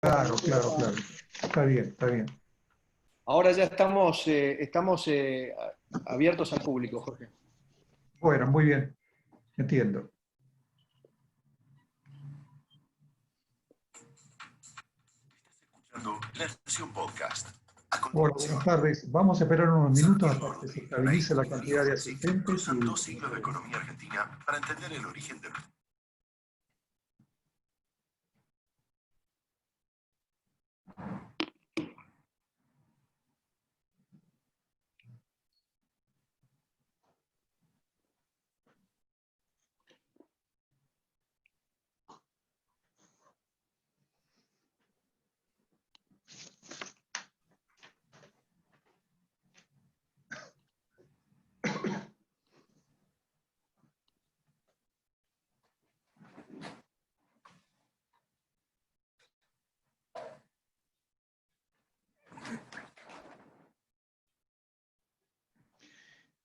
Claro, claro, claro. Está bien, está bien. Ahora ya estamos abiertos al público, Jorge. Bueno, muy bien, entiendo. La estación podcast. A Hola, continuación, buenas tardes. Vamos a esperar unos minutos hasta que Santiago se Rodríguez Garay estabilice la y cantidad Emilio de Fonseca asistentes cruzan y dos siglos de economía argentina para entender el origen del...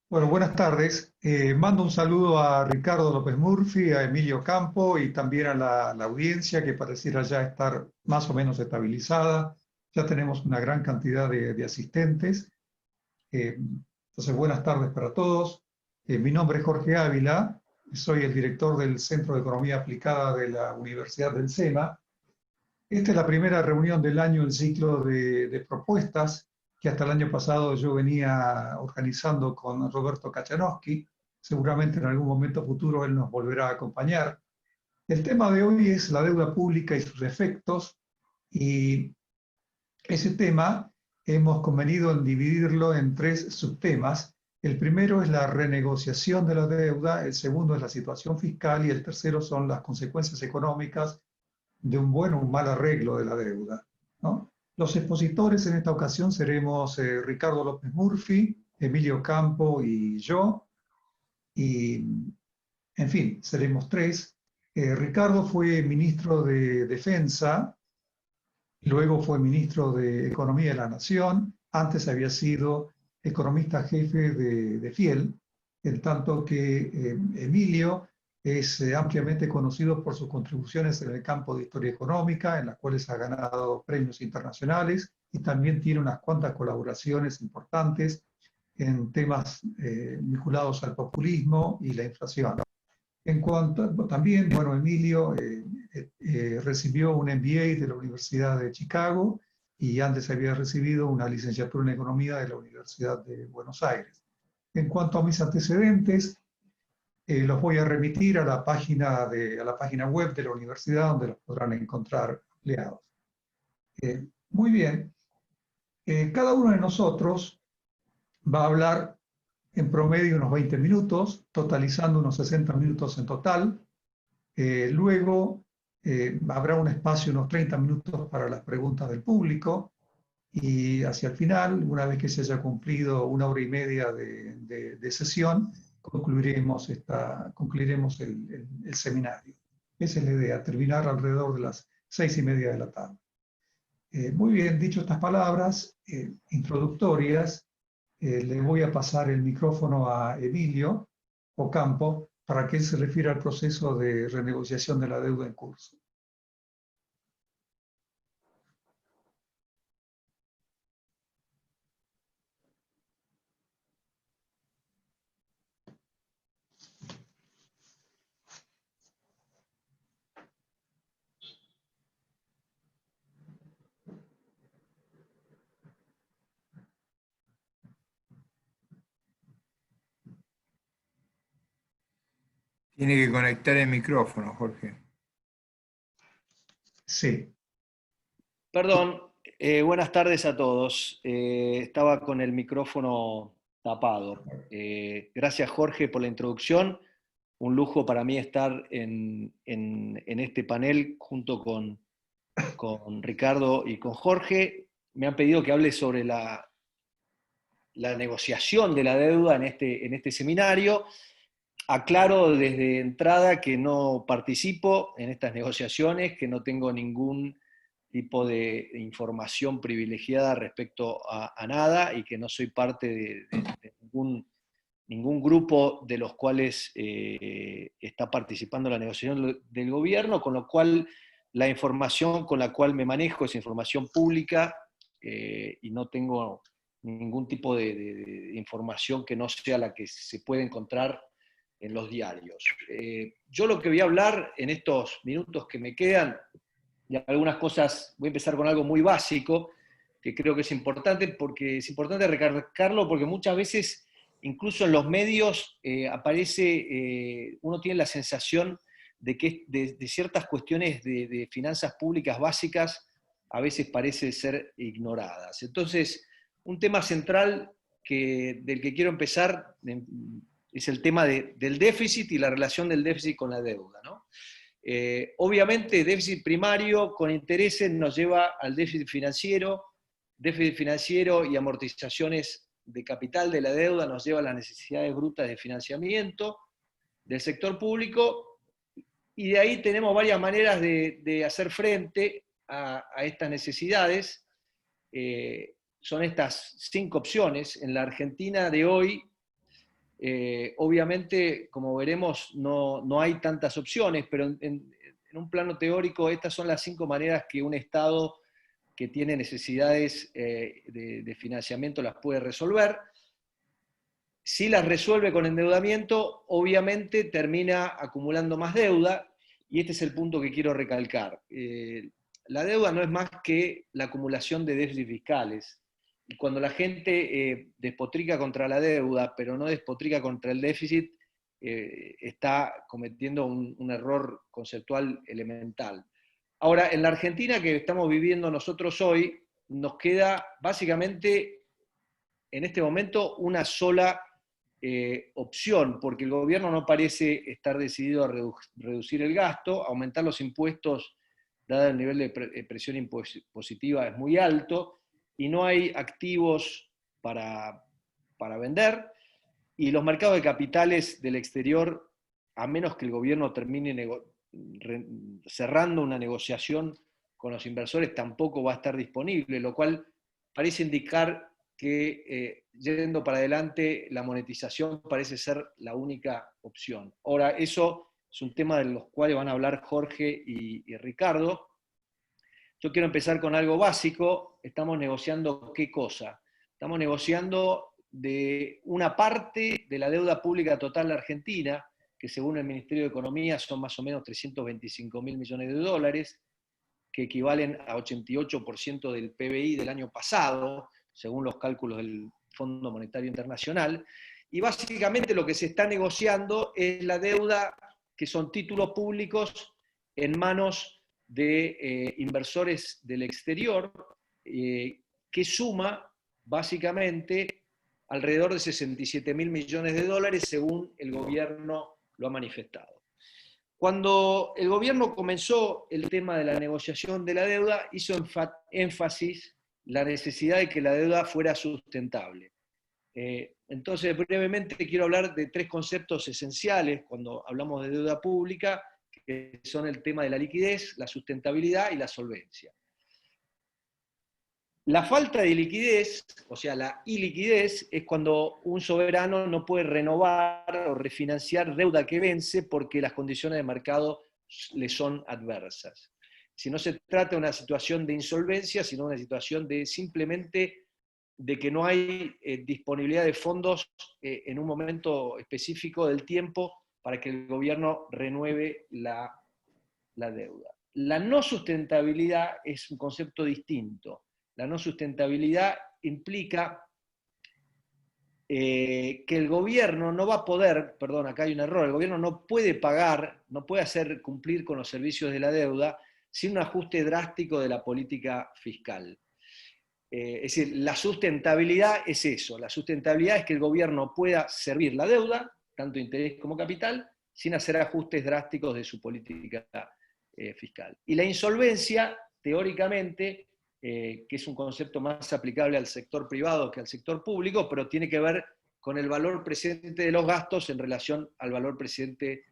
bueno, buenas tardes. Mando un saludo a Ricardo López Murphy, a Emilio Campo y también a la audiencia que pareciera ya estar más o menos estabilizada. Ya tenemos una gran cantidad de asistentes. Entonces, buenas tardes para todos. Mi nombre es Jorge Ávila, soy el director del Centro de Economía Aplicada de la Universidad del SEMA. Esta es la primera reunión del año, el ciclo de propuestas que hasta el año pasado yo venía organizando con Roberto Kachanowski. Seguramente en algún momento futuro él nos volverá a acompañar. El tema de hoy es la deuda pública y sus efectos, y ese tema hemos convenido en dividirlo en tres subtemas. El primero es la renegociación de la deuda, el segundo es la situación fiscal y el tercero son las consecuencias económicas de un buen o un mal arreglo de la deuda, ¿no? Los expositores en esta ocasión seremos Ricardo López Murphy, Emilio Campo y yo, y en fin, seremos tres. Ricardo fue ministro de Defensa, luego fue ministro de Economía de la Nación, antes había sido economista jefe de Fiel, en tanto que Emilio es ampliamente conocido por sus contribuciones en el campo de historia económica, en las cuales ha ganado premios internacionales y también tiene unas cuantas colaboraciones importantes en temas vinculados al populismo y la inflación. En cuanto también, bueno, Emilio recibió un MBA de la Universidad de Chicago y antes había recibido una licenciatura en Economía de la Universidad de Buenos Aires. En cuanto a mis antecedentes, los voy a remitir a la página web de la universidad donde los podrán encontrar ampliados. Muy bien, cada uno de nosotros va a hablar en promedio unos 20 minutos, totalizando unos 60 minutos en total. Luego habrá un espacio, unos 30 minutos para las preguntas del público y hacia el final, una vez que se haya cumplido una hora y media de sesión, concluiremos el seminario. Esa es la idea, terminar alrededor de las 6:30 de la tarde. Muy bien, dicho estas palabras introductorias, le voy a pasar el micrófono a Emilio Ocampo para que él se refiera al proceso de renegociación de la deuda en curso. Tiene que conectar el micrófono, Jorge. Sí. Perdón, buenas tardes a todos. Estaba con el micrófono tapado. Gracias, Jorge, por la introducción. Un lujo para mí estar en este panel junto con Ricardo y con Jorge. Me han pedido que hable sobre la negociación de la deuda en este seminario. Aclaro desde entrada que no participo en estas negociaciones, que no tengo ningún tipo de información privilegiada respecto a nada y que no soy parte de ningún grupo de los cuales está participando en la negociación del gobierno, con lo cual la información con la cual me manejo es información pública y no tengo ningún tipo de información que no sea la que se puede encontrar en los diarios. Yo lo que voy a hablar en estos minutos que me quedan, y algunas cosas, voy a empezar con algo muy básico, que creo que es importante, porque es importante recalcarlo, porque muchas veces, incluso en los medios, aparece, uno tiene la sensación de que de ciertas cuestiones de finanzas públicas básicas a veces parece ser ignoradas. Entonces, un tema central del que quiero empezar es el tema del déficit y la relación del déficit con la deuda, ¿no? Obviamente, déficit primario con intereses nos lleva al déficit financiero y amortizaciones de capital de la deuda nos lleva a las necesidades brutas de financiamiento del sector público, y de ahí tenemos varias maneras de hacer frente a estas necesidades. Son estas 5 opciones. En la Argentina de hoy, obviamente, como veremos, no hay tantas opciones, pero en un plano teórico estas son las 5 maneras que un Estado que tiene necesidades de financiamiento las puede resolver. Si las resuelve con endeudamiento, obviamente termina acumulando más deuda, y este es el punto que quiero recalcar. La deuda no es más que la acumulación de déficits fiscales. Y cuando la gente despotrica contra la deuda, pero no despotrica contra el déficit, está cometiendo un error conceptual elemental. Ahora, en la Argentina que estamos viviendo nosotros hoy, nos queda básicamente en este momento una sola opción, porque el gobierno no parece estar decidido a reducir el gasto, aumentar los impuestos, dado el nivel de presión impositiva es muy alto, y no hay activos para vender, y los mercados de capitales del exterior, a menos que el gobierno termine cerrando una negociación con los inversores, tampoco va a estar disponible, lo cual parece indicar que yendo para adelante la monetización parece ser la única opción. Ahora, eso es un tema de los cuales van a hablar Jorge y Ricardo. Yo quiero empezar con algo básico. Estamos negociando ¿qué cosa? Estamos negociando de una parte de la deuda pública total de Argentina, que según el Ministerio de Economía son más o menos 325.000 millones de dólares, que equivalen a 88% del PBI del año pasado, según los cálculos del Fondo Monetario Internacional. Y básicamente lo que se está negociando es la deuda, que son títulos públicos en manos de inversores del exterior, que suma básicamente alrededor de 67.000 millones de dólares, según el gobierno lo ha manifestado. Cuando el gobierno comenzó el tema de la negociación de la deuda, hizo énfasis la necesidad de que la deuda fuera sustentable. Entonces, brevemente quiero hablar de 3 conceptos esenciales cuando hablamos de deuda pública, que son el tema de la liquidez, la sustentabilidad y la solvencia. La falta de liquidez, o sea, la iliquidez, es cuando un soberano no puede renovar o refinanciar deuda que vence porque las condiciones de mercado le son adversas. Si no se trata de una situación de insolvencia, sino una situación de simplemente de que no hay disponibilidad de fondos en un momento específico del tiempo para que el gobierno renueve la deuda. La no sustentabilidad es un concepto distinto. La no sustentabilidad implica que el gobierno no va a poder, perdón, acá hay un error, el gobierno no puede pagar, no puede hacer cumplir con los servicios de la deuda sin un ajuste drástico de la política fiscal. Es decir, la sustentabilidad es eso, la sustentabilidad es que el gobierno pueda servir la deuda, tanto interés como capital, sin hacer ajustes drásticos de su política fiscal. Y la insolvencia, teóricamente, que es un concepto más aplicable al sector privado que al sector público, pero tiene que ver con el valor presente de los gastos en relación al valor presente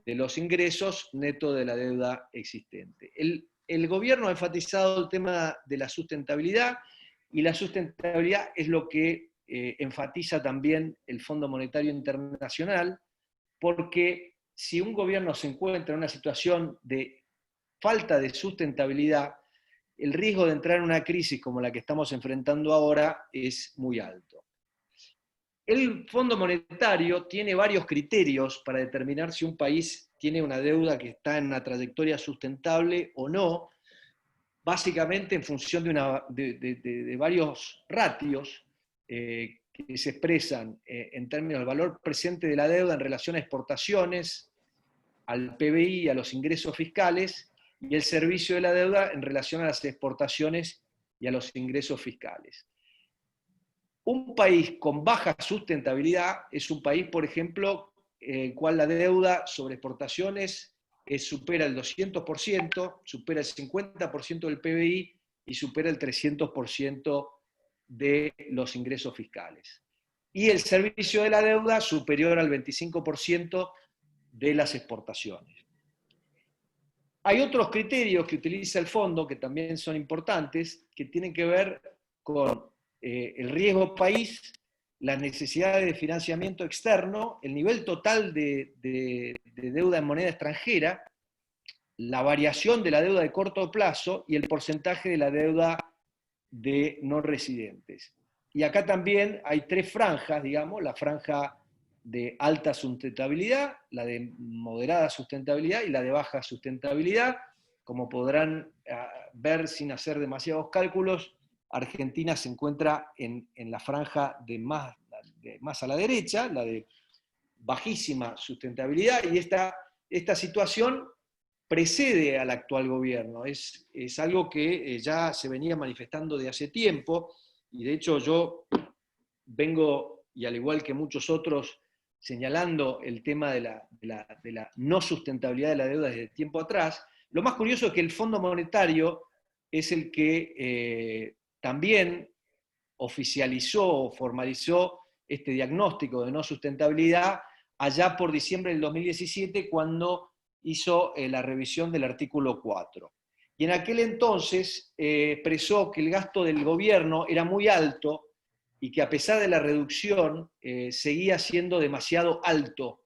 de los ingresos neto de la deuda existente. El gobierno ha enfatizado el tema de la sustentabilidad, y la sustentabilidad es lo que enfatiza también el Fondo Monetario Internacional, porque si un gobierno se encuentra en una situación de falta de sustentabilidad, el riesgo de entrar en una crisis como la que estamos enfrentando ahora es muy alto. El Fondo Monetario tiene varios criterios para determinar si un país tiene una deuda que está en una trayectoria sustentable o no, básicamente en función de varios ratios que se expresan en términos del valor presente de la deuda en relación a exportaciones, al PBI y a los ingresos fiscales, y el servicio de la deuda en relación a las exportaciones y a los ingresos fiscales. Un país con baja sustentabilidad es un país, por ejemplo, el cual la deuda sobre exportaciones supera el 200%, supera el 50% del PBI y supera el 300% de los ingresos fiscales. Y el servicio de la deuda superior al 25% de las exportaciones. Hay otros criterios que utiliza el fondo que también son importantes, que tienen que ver con el riesgo país, las necesidades de financiamiento externo, el nivel total de deuda en moneda extranjera, la variación de la deuda de corto plazo y el porcentaje de la deuda de no residentes. Y acá también hay tres franjas, digamos, la franja de alta sustentabilidad, la de moderada sustentabilidad y la de baja sustentabilidad. Como podrán ver sin hacer demasiados cálculos, Argentina se encuentra en la franja de más a la derecha, la de bajísima sustentabilidad, y esta situación precede al actual gobierno. Es algo que ya se venía manifestando de hace tiempo, y de hecho yo vengo, y al igual que muchos otros, señalando el tema de la no sustentabilidad de la deuda desde tiempo atrás. Lo más curioso es que el Fondo Monetario es el que también oficializó o formalizó este diagnóstico de no sustentabilidad allá por diciembre del 2017, cuando hizo la revisión del artículo 4. Y en aquel entonces expresó que el gasto del gobierno era muy alto y que a pesar de la reducción seguía siendo demasiado alto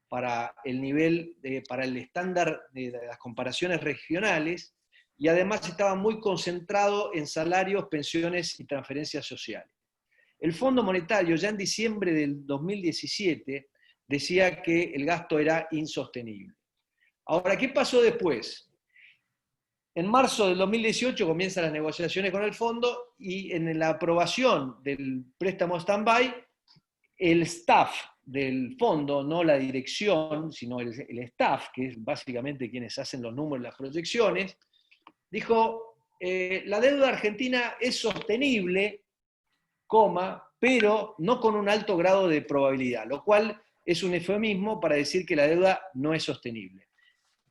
para el nivel, para el estándar de las comparaciones regionales, y además estaba muy concentrado en salarios, pensiones y transferencias sociales. El Fondo Monetario ya en diciembre del 2017 decía que el gasto era insostenible. Ahora, ¿qué pasó después? En marzo del 2018 comienzan las negociaciones con el fondo y en la aprobación del préstamo stand-by, el staff del fondo, no la dirección, sino el staff, que es básicamente quienes hacen los números y las proyecciones, dijo, la deuda argentina es sostenible, pero no con un alto grado de probabilidad, lo cual es un eufemismo para decir que la deuda no es sostenible.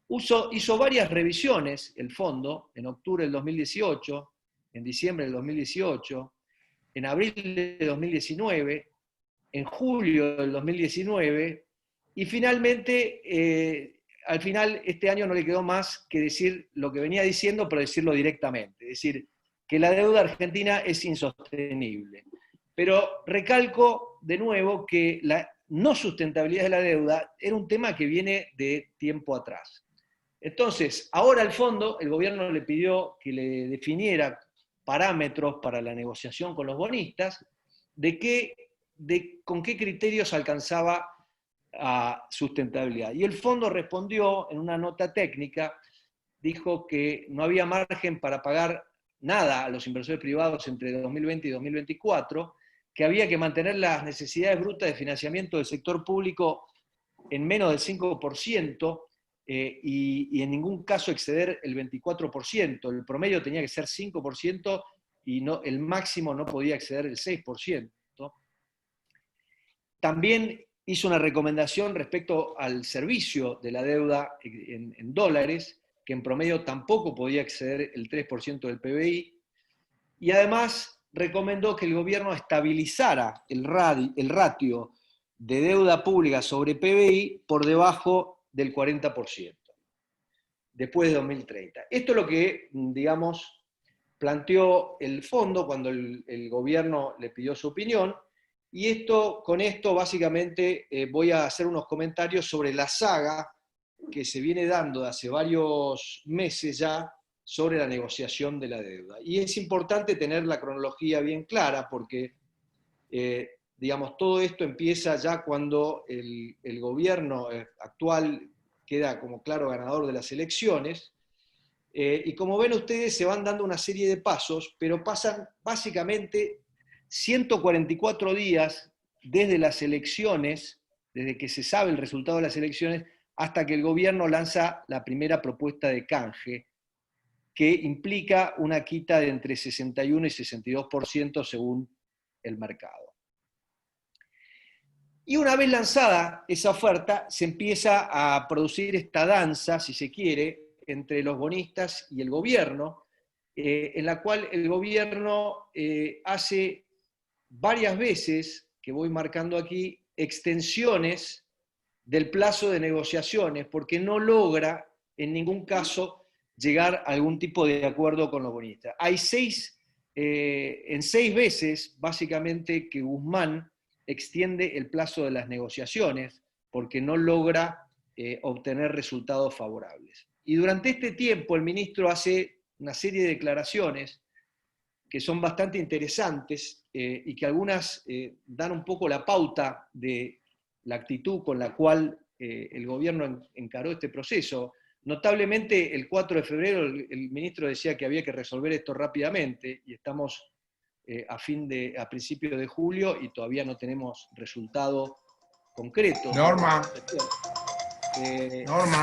Hizo varias revisiones el fondo, en octubre del 2018, en diciembre del 2018, en abril de 2019, en julio del 2019, y finalmente, al final, este año no le quedó más que decir lo que venía diciendo, pero decirlo directamente, es decir, que la deuda argentina es insostenible. Pero recalco de nuevo que la no sustentabilidad de la deuda era un tema que viene de tiempo atrás. Entonces, ahora el fondo, el gobierno le pidió que le definiera parámetros para la negociación con los bonistas, con qué criterios alcanzaba a sustentabilidad. Y el fondo respondió en una nota técnica, dijo que no había margen para pagar nada a los inversores privados entre 2020 y 2024, que había que mantener las necesidades brutas de financiamiento del sector público en menos del 5%, y en ningún caso exceder el 24%. El promedio tenía que ser 5% y el máximo no podía exceder el 6%. También hizo una recomendación respecto al servicio de la deuda en dólares, que en promedio tampoco podía exceder el 3% del PBI, y además recomendó que el gobierno estabilizara el ratio de deuda pública sobre PBI por debajo del 40%, después de 2030. Esto es lo que, digamos, planteó el fondo cuando el gobierno le pidió su opinión, y con esto básicamente voy a hacer unos comentarios sobre la saga que se viene dando de hace varios meses ya sobre la negociación de la deuda. Y es importante tener la cronología bien clara porque, digamos, todo esto empieza ya cuando el gobierno actual queda como claro ganador de las elecciones. Y como ven ustedes, se van dando una serie de pasos, pero pasan básicamente 144 días desde las elecciones, desde que se sabe el resultado de las elecciones, hasta que el gobierno lanza la primera propuesta de canje, que implica una quita de entre 61 y 62% según el mercado. Y una vez lanzada esa oferta, se empieza a producir esta danza, si se quiere, entre los bonistas y el gobierno, en la cual el gobierno hace varias veces, que voy marcando aquí, extensiones del plazo de negociaciones, porque no logra en ningún caso llegar a algún tipo de acuerdo con los bonistas. Hay en 6 veces, básicamente, que Guzmán extiende el plazo de las negociaciones, porque no logra obtener resultados favorables. Y durante este tiempo el ministro hace una serie de declaraciones que son bastante interesantes y que algunas dan un poco la pauta de la actitud con la cual el gobierno encaró este proceso. Notablemente, el 4 de febrero el ministro decía que había que resolver esto rápidamente, y estamos a principios de julio y todavía no tenemos resultado concreto. Norma. Norma.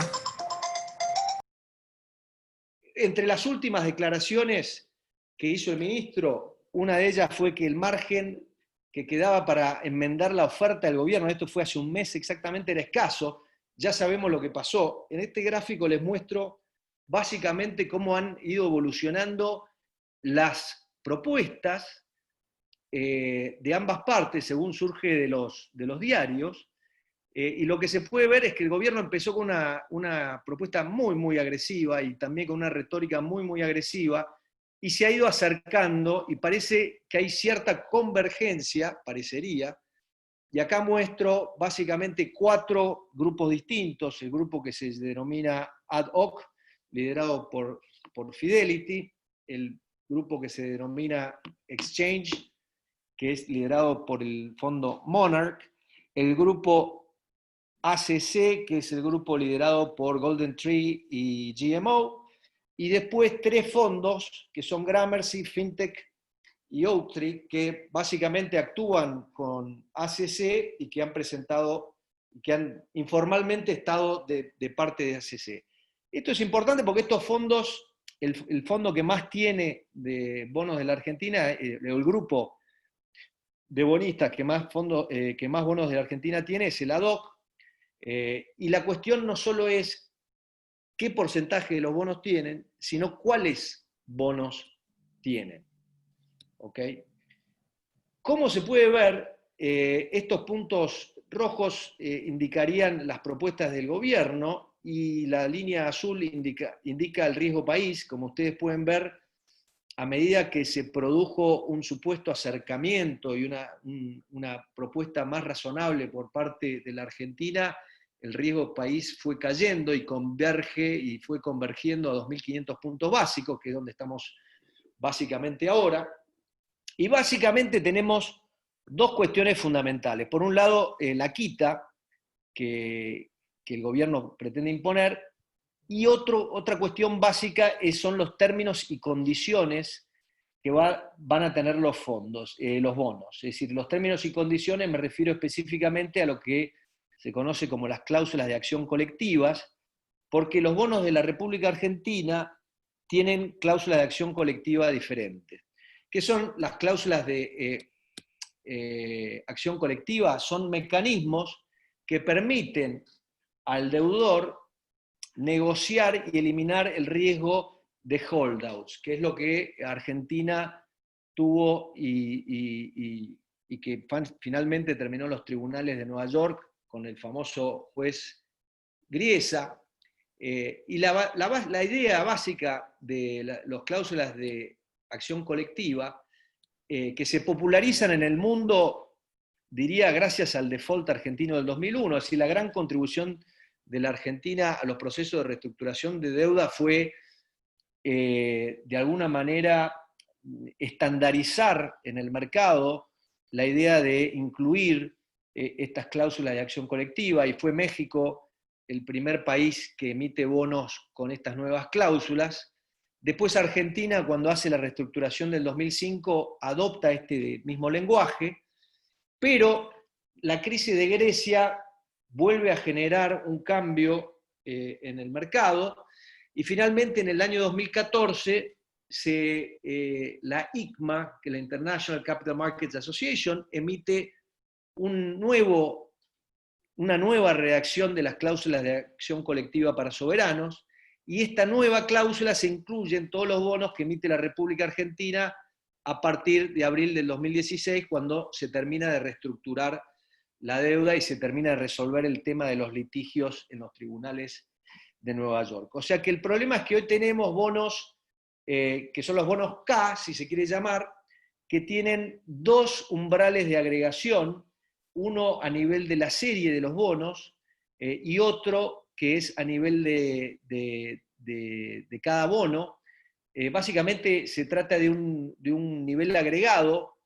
Entre las últimas declaraciones que hizo el ministro, una de ellas fue que el margen que quedaba para enmendar la oferta del gobierno, esto fue hace un mes exactamente, era escaso. Ya sabemos lo que pasó. En este gráfico les muestro básicamente cómo han ido evolucionando las propuestas de ambas partes, según surge de los diarios. Y lo que se puede ver es que el gobierno empezó con una propuesta muy, muy agresiva y también con una retórica muy, muy agresiva, y se ha ido acercando y parece que hay cierta convergencia, parecería, y acá muestro básicamente 4 grupos distintos: el grupo que se denomina Ad Hoc, liderado por Fidelity; el grupo que se denomina Exchange, que es liderado por el fondo Monarch; el grupo ACC, que es el grupo liderado por Golden Tree y GMO, y después 3 fondos, que son Gramercy, Fintech y Oaktree, que básicamente actúan con ACC y que han presentado, que han informalmente estado de parte de ACC. Esto es importante porque estos fondos, el fondo que más tiene de bonos de la Argentina, el grupo de bonistas que más bonos de la Argentina tiene, es el Ad Hoc. Y la cuestión no solo es qué porcentaje de los bonos tienen, sino cuáles bonos tienen. ¿Ok? Como se puede ver, estos puntos rojos indicarían las propuestas del gobierno, y la línea azul indica el riesgo país. Como ustedes pueden ver, a medida que se produjo un supuesto acercamiento y una propuesta más razonable por parte de la Argentina, el riesgo país fue cayendo y converge y fue convergiendo a 2.500 puntos básicos, que es donde estamos básicamente ahora. Y básicamente tenemos 2 cuestiones fundamentales. Por un lado, la quita que el gobierno pretende imponer, y otra cuestión básica son los términos y condiciones que van a tener los fondos, los bonos. Es decir, los términos y condiciones, me refiero específicamente a lo que se conoce como las cláusulas de acción colectivas, porque los bonos de la República Argentina tienen cláusulas de acción colectiva diferentes. ¿Qué son las cláusulas de acción colectiva? Son mecanismos que permiten al deudor negociar y eliminar el riesgo de holdouts, que es lo que Argentina tuvo y que finalmente terminó en los tribunales de Nueva York con el famoso juez Griesa. Y la idea básica de las cláusulas de acción colectiva, que se popularizan en el mundo, diría, gracias al default argentino del 2001, es decir, la gran contribución de la Argentina a los procesos de reestructuración de deuda fue, de alguna manera, estandarizar en el mercado la idea de incluir estas cláusulas de acción colectiva, y fue México el primer país que emite bonos con estas nuevas cláusulas. Después Argentina, cuando hace la reestructuración del 2005, adopta este mismo lenguaje, pero la crisis de Grecia vuelve a generar un cambio en el mercado, y finalmente en el año 2014 la ICMA, que es la International Capital Markets Association, emite una nueva redacción de las cláusulas de acción colectiva para soberanos, y esta nueva cláusula se incluye en todos los bonos que emite la República Argentina a partir de abril del 2016, cuando se termina de reestructurar la deuda y se termina de resolver el tema de los litigios en los tribunales de Nueva York. O sea que el problema es que hoy tenemos bonos, que son los bonos K, si se quiere llamar, que tienen dos umbrales de agregación, uno a nivel de la serie de los bonos y otro que es a nivel de cada bono. Básicamente se trata de un nivel agregado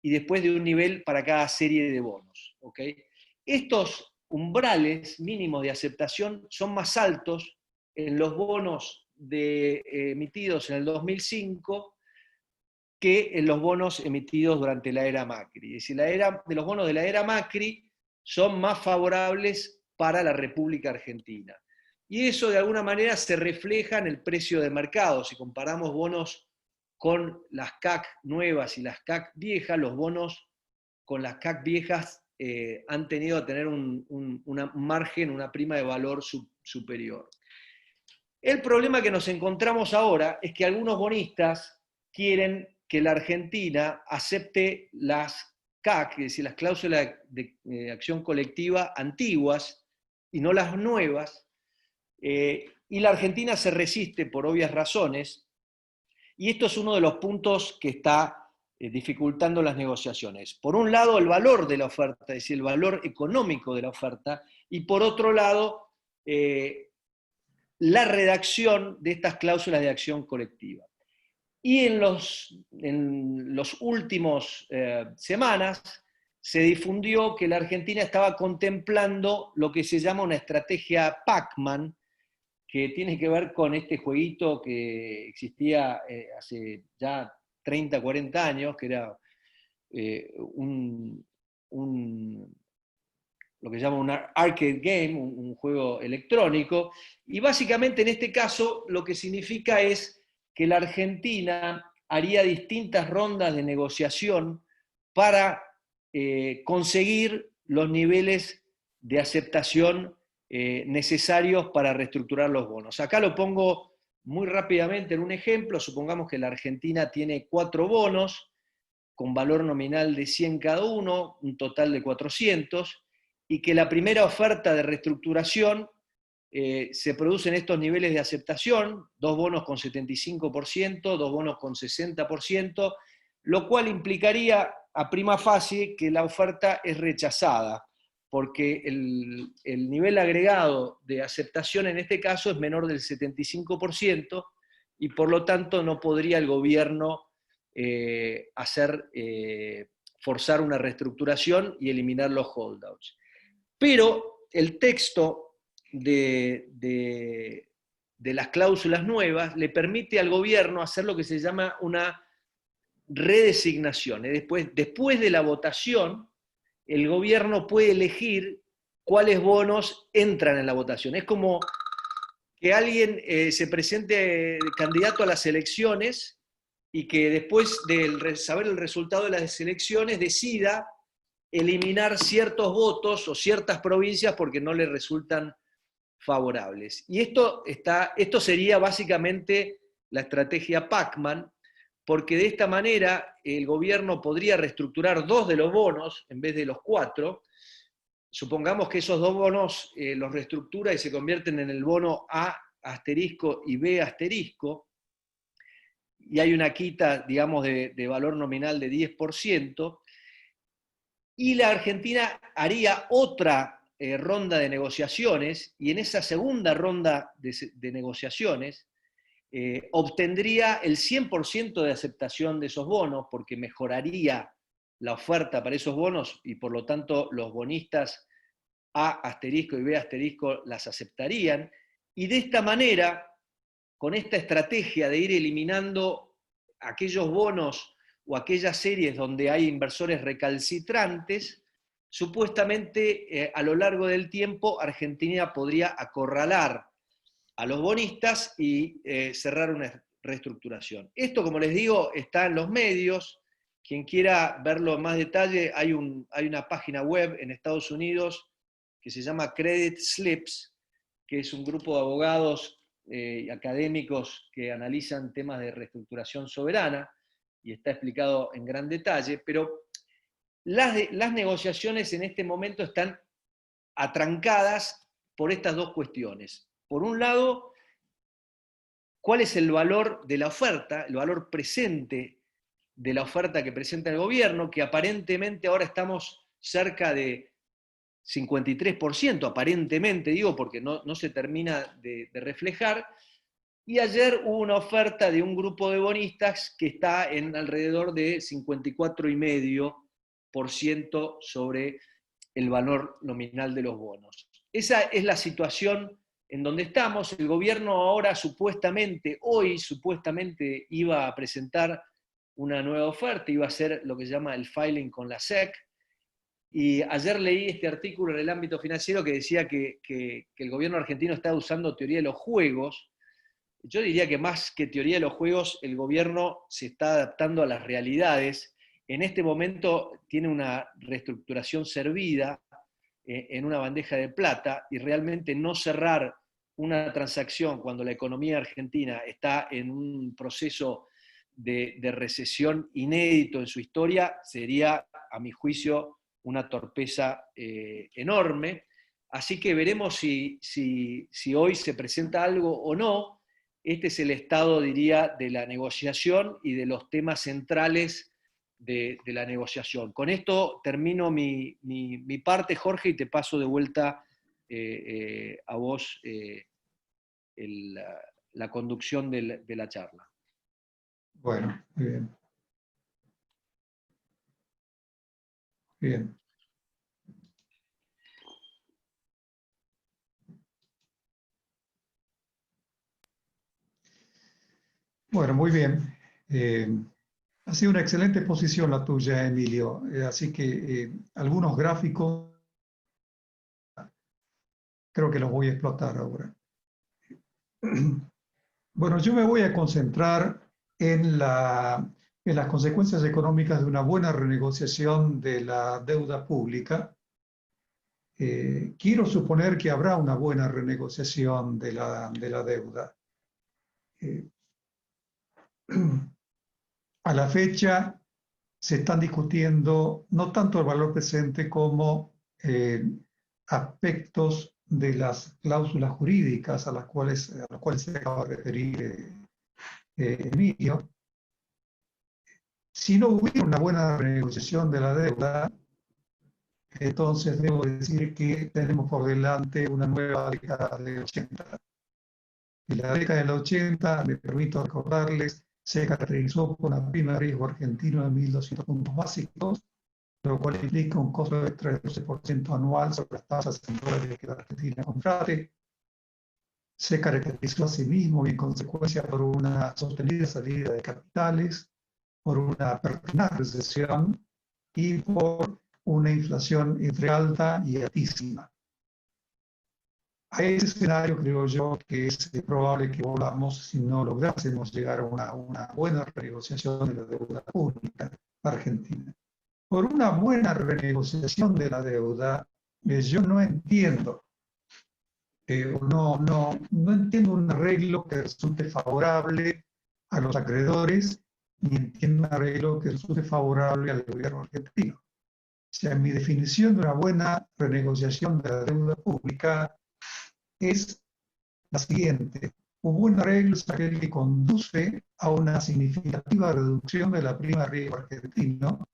y después de un nivel para cada serie de bonos. ¿Okay? Estos umbrales mínimos de aceptación son más altos en los bonos emitidos en el 2005 que en los bonos emitidos durante la era Macri. Es decir, los bonos de la era Macri son más favorables para la República Argentina. Y eso de alguna manera se refleja en el precio de mercado. Si comparamos bonos con las CAC nuevas y las CAC viejas, los bonos con las CAC viejas han tenido a tener un margen, una prima de valor superior. El problema que nos encontramos ahora es que algunos bonistas quieren que la Argentina acepte las CAC, es decir, las cláusulas de acción colectiva antiguas y no las nuevas, y la Argentina se resiste por obvias razones, y esto es uno de los puntos que está dificultando las negociaciones. Por un lado, el valor de la oferta, es decir, el valor económico de la oferta, y por otro lado, la redacción de estas cláusulas de acción colectiva. Y en los últimos semanas se difundió que la Argentina estaba contemplando lo que se llama una estrategia Pac-Man, que tiene que ver con este jueguito que existía hace ya 30, 40 años, que era lo que se llama un arcade game, un juego electrónico, y básicamente en este caso lo que significa es que la Argentina haría distintas rondas de negociación para conseguir los niveles de aceptación necesarios para reestructurar los bonos. Acá lo pongo muy rápidamente en un ejemplo. Supongamos que la Argentina tiene 4 bonos con valor nominal de 100 cada uno, un total de 400, y que la primera oferta de reestructuración se produce en estos niveles de aceptación, 2 bonos con 75%, 2 bonos con 60%, lo cual implicaría a prima facie que la oferta es rechazada, porque el nivel agregado de aceptación en este caso es menor del 75%, y por lo tanto no podría el gobierno forzar una reestructuración y eliminar los holdouts. Pero el texto de las cláusulas nuevas le permite al gobierno hacer lo que se llama una redesignación. Después de la votación, el gobierno puede elegir cuáles bonos entran en la votación. Es como que alguien se presente candidato a las elecciones y que después de saber el resultado de las elecciones decida eliminar ciertos votos o ciertas provincias porque no le resultan favorables. Y esto sería básicamente la estrategia Pac-Man, porque de esta manera el gobierno podría reestructurar 2 de los bonos en vez de los 4. Supongamos que esos 2 bonos los reestructura y se convierten en el bono A asterisco y B asterisco, y hay una quita, digamos, de valor nominal de 10%, y la Argentina haría otra ronda de negociaciones, y en esa segunda ronda de negociaciones obtendría el 100% de aceptación de esos bonos, porque mejoraría la oferta para esos bonos y por lo tanto los bonistas A asterisco y B asterisco las aceptarían, y de esta manera, con esta estrategia de ir eliminando aquellos bonos o aquellas series donde hay inversores recalcitrantes, supuestamente a lo largo del tiempo Argentina podría acorralar a los bonistas y cerrar una reestructuración. Esto, como les digo, está en los medios. Quien quiera verlo en más detalle, hay una página web en Estados Unidos que se llama Credit Slips, que es un grupo de abogados académicos que analizan temas de reestructuración soberana, y está explicado en gran detalle, pero las negociaciones en este momento están atrancadas por estas dos cuestiones. Por un lado, ¿cuál es el valor de la oferta, el valor presente de la oferta que presenta el gobierno, que aparentemente ahora estamos cerca de 53%, aparentemente digo, porque no se termina de reflejar, y ayer hubo una oferta de un grupo de bonistas que está en alrededor de 54,5% sobre el valor nominal de los bonos. Esa es la situación en donde estamos. El gobierno ahora hoy supuestamente iba a presentar una nueva oferta, iba a hacer lo que se llama el filing con la SEC, y ayer leí este artículo en el ámbito financiero que decía que el gobierno argentino está usando teoría de los juegos. Yo diría que más que teoría de los juegos, el gobierno se está adaptando a las realidades. En este momento tiene una reestructuración servida en una bandeja de plata, y realmente no cerrar una transacción cuando la economía argentina está en un proceso de recesión inédito en su historia sería, a mi juicio, una torpeza enorme. Así que veremos si hoy se presenta algo o no. Este es el estado, diría, de la negociación y de los temas centrales de la negociación. Con esto termino mi parte, Jorge, y te paso de vuelta a vos la conducción de la charla. Bueno, muy bien. Bien. Bueno, muy bien. Ha sido una excelente exposición la tuya, Emilio. Así que algunos gráficos creo que los voy a explotar ahora. Bueno, yo me voy a concentrar en las consecuencias económicas de una buena renegociación de la deuda pública. Quiero suponer que habrá una buena renegociación de la deuda. A la fecha se están discutiendo no tanto el valor presente como aspectos de las cláusulas jurídicas a las cuales se acaba de referir Emilio. Si no hubiera una buena renegociación de la deuda, entonces debo decir que tenemos por delante una nueva década de 80. Y la década de los 80, me permito recordarles, se caracterizó por una prima de riesgo argentino de 1.200 puntos básicos, lo cual implica un costo extra de 12% anual sobre las tasas en dólares que la Argentina contrate. Se caracterizó asimismo y en consecuencia por una sostenida salida de capitales, por una pertinaz recesión y por una inflación entre alta y altísima. A ese escenario creo yo que es probable que volvamos si no lográsemos llegar a una buena renegociación de la deuda pública argentina. Por una buena renegociación de la deuda, yo no entiendo, no entiendo un arreglo que resulte favorable a los acreedores, ni entiendo un arreglo que resulte favorable al gobierno argentino. O sea, mi definición de una buena renegociación de la deuda pública es la siguiente. Un buen arreglo es aquel que conduce a una significativa reducción de la prima de riesgo argentino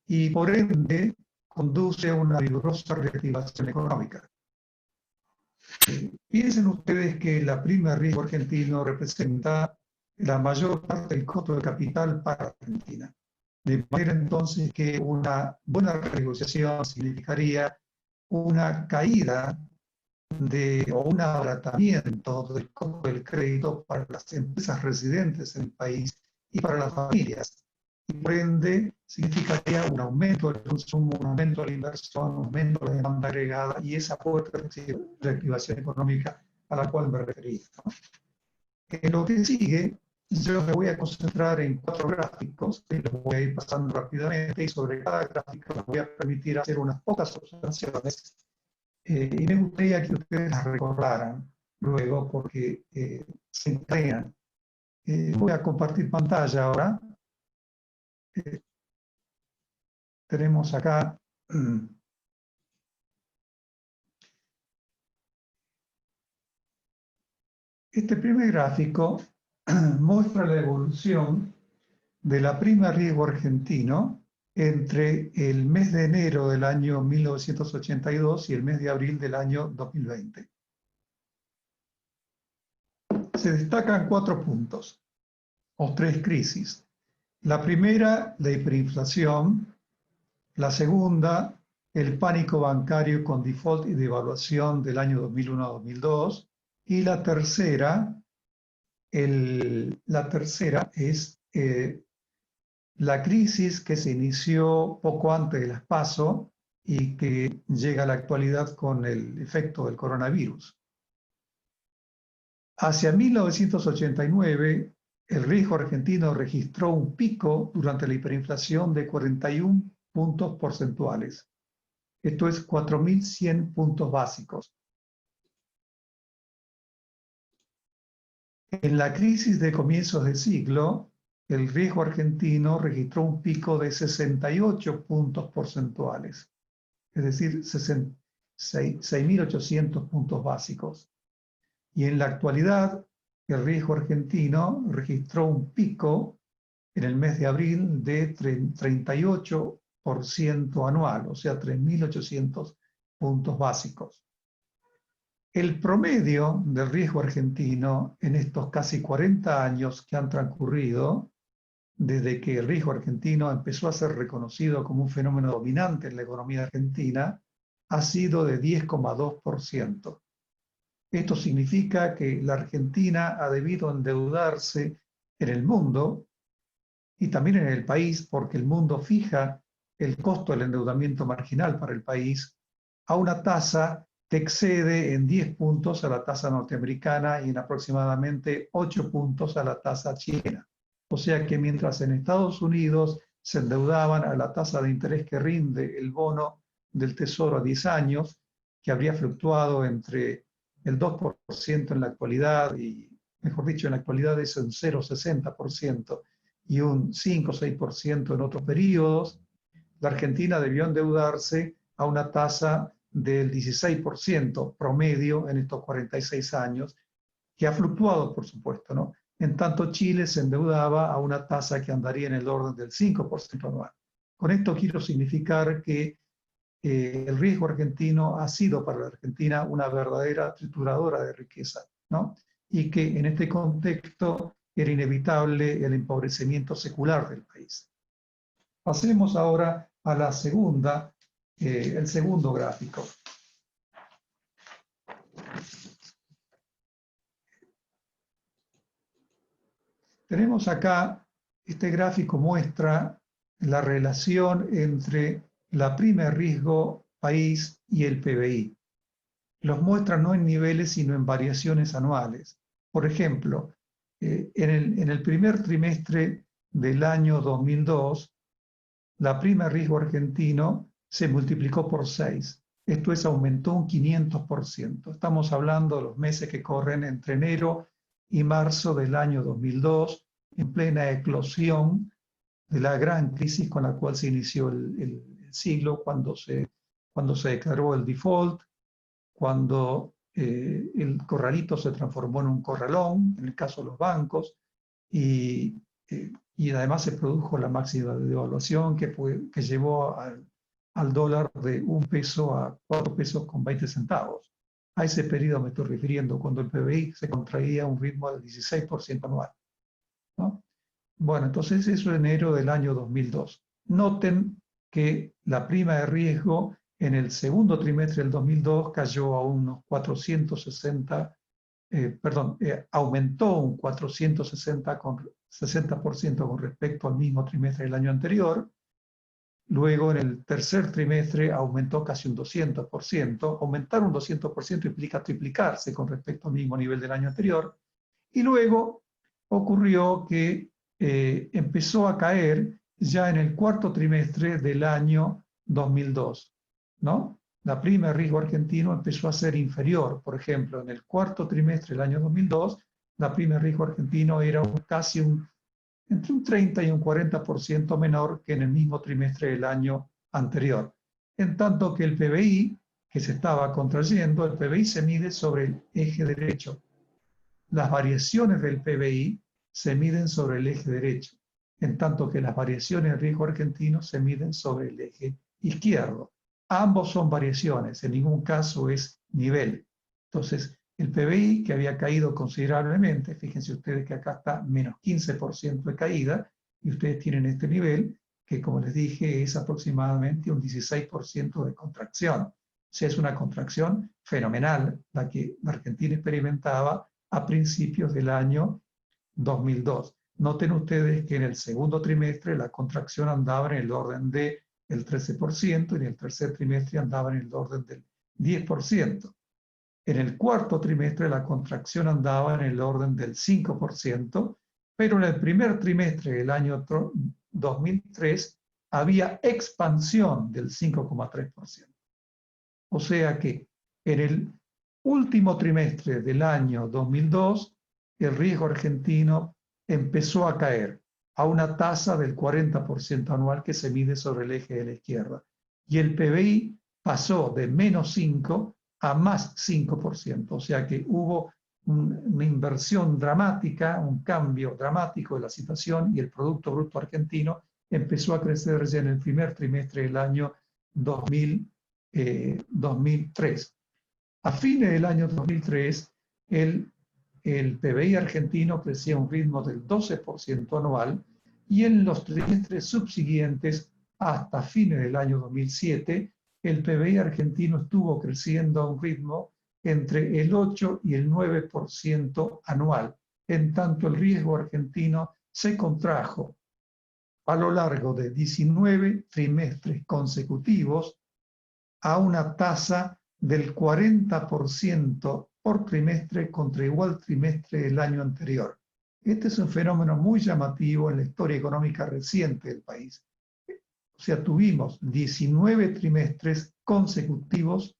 y por ende conduce a una rigurosa reactivación económica. Piensen ustedes que la prima de riesgo argentino representa la mayor parte del costo de capital para Argentina. De manera entonces que una buena renegociación significaría una caída o un abaratamiento del costo del crédito para las empresas residentes en el país y para las familias. Y por ende, significaría un aumento del consumo, un aumento de la inversión, un aumento de la demanda agregada y esa fuerte reactivación económica a la cual me referí, ¿no? En lo que sigue, yo me voy a concentrar en 4 gráficos, y los voy a ir pasando rápidamente, y sobre cada gráfico les voy a permitir hacer unas pocas observaciones, y me gustaría que ustedes las recordaran luego, porque se entrenan. Voy a compartir pantalla ahora. Tenemos acá este primer gráfico muestra la evolución de la prima de riesgo argentino entre el mes de enero del año 1982 y el mes de abril del año 2020. Se destacan 4 puntos, o 3 crisis. La primera, la hiperinflación. La segunda, el pánico bancario con default y devaluación del año 2001 a 2002. Y la tercera es la crisis que se inició poco antes de las PASO y que llega a la actualidad con el efecto del coronavirus. Hacia 1989, el riesgo argentino registró un pico durante la hiperinflación de 41 puntos porcentuales. Esto es 4.100 puntos básicos. En la crisis de comienzos de siglo, el riesgo argentino registró un pico de 68 puntos porcentuales, es decir, 6.800 puntos básicos. Y en la actualidad, el riesgo argentino registró un pico en el mes de abril de 38% anual, o sea, 3.800 puntos básicos. El promedio del riesgo argentino en estos casi 40 años que han transcurrido, desde que el riesgo argentino empezó a ser reconocido como un fenómeno dominante en la economía argentina, ha sido de 10,2%. Esto significa que la Argentina ha debido endeudarse en el mundo y también en el país, porque el mundo fija el costo del endeudamiento marginal para el país a una tasa que excede en 10 puntos a la tasa norteamericana y en aproximadamente 8 puntos a la tasa chilena. O sea que mientras en Estados Unidos se endeudaban a la tasa de interés que rinde el bono del Tesoro a 10 años, que habría fluctuado entre el 2% en la actualidad, y mejor dicho, en la actualidad es un 0,60% y un 5 o 6% en otros periodos, la Argentina debió endeudarse a una tasa del 16% promedio en estos 46 años, que ha fluctuado, por supuesto, ¿no? En tanto, Chile se endeudaba a una tasa que andaría en el orden del 5% anual. Con esto quiero significar que el riesgo argentino ha sido para la Argentina una verdadera trituradora de riqueza, ¿no? Y que en este contexto era inevitable el empobrecimiento secular del país. Pasemos ahora a la segunda, el segundo gráfico. Tenemos acá, este gráfico muestra la relación entre la prima de riesgo país y el PBI. Los muestra no en niveles, sino en variaciones anuales. Por ejemplo, en el primer trimestre del año 2002, la prima de riesgo argentino se multiplicó por 6. Esto es, aumentó un 500%. Estamos hablando de los meses que corren entre enero y marzo del año 2002, en plena eclosión de la gran crisis con la cual se inició el siglo, cuando se declaró el default, cuando el corralito se transformó en un corralón, en el caso de los bancos, y además se produjo la máxima devaluación que llevó al dólar de 1 peso a 4 pesos con 20 centavos. A ese periodo me estoy refiriendo, cuando el PBI se contraía a un ritmo del 16% anual, ¿no? Bueno, entonces eso es enero del año 2002. Noten que la prima de riesgo en el segundo trimestre del 2002 cayó a unos 460, aumentó un 60% con respecto al mismo trimestre del año anterior. Luego, en el tercer trimestre, aumentó casi un 200%. Aumentar un 200% implica triplicarse con respecto al mismo nivel del año anterior. Y luego ocurrió que empezó a caer ya en el cuarto trimestre del año 2002, ¿no? La prima de riesgo argentino empezó a ser inferior. Por ejemplo, en el cuarto trimestre del año 2002, la prima de riesgo argentino era entre un 30 y un 40% menor que en el mismo trimestre del año anterior. En tanto que el PBI, que se estaba contrayendo, el PBI se mide sobre el eje derecho. Las variaciones del PBI se miden sobre el eje derecho, en tanto que las variaciones del riesgo argentino se miden sobre el eje izquierdo. Ambos son variaciones, en ningún caso es nivel. Entonces, el PBI, que había caído considerablemente, fíjense ustedes que acá está menos 15% de caída, y ustedes tienen este nivel, que como les dije es aproximadamente un 16% de contracción. O sea, es una contracción fenomenal la que la Argentina experimentaba a principios del año 2002. Noten ustedes que en el segundo trimestre la contracción andaba en el orden del 13% y en el tercer trimestre andaba en el orden del 10%. En el cuarto trimestre la contracción andaba en el orden del 5%, pero en el primer trimestre del año 2003 había expansión del 5,3%. O sea que en el último trimestre del año 2002, el riesgo argentino empezó a caer a una tasa del 40% anual que se mide sobre el eje de la izquierda. Y el PBI pasó de menos 5 a más 5%. O sea que hubo una inversión dramática, un cambio dramático de la situación y el Producto Bruto Argentino empezó a crecer ya en el primer trimestre del año 2003. A fines del año 2003, el PBI argentino crecía a un ritmo del 12% anual y en los trimestres subsiguientes, hasta fines del año 2007, el PBI argentino estuvo creciendo a un ritmo entre el 8 y el 9% anual. En tanto, el riesgo argentino se contrajo a lo largo de 19 trimestres consecutivos a una tasa del 40% por trimestre contra igual trimestre del año anterior. Este es un fenómeno muy llamativo en la historia económica reciente del país. O sea, tuvimos 19 trimestres consecutivos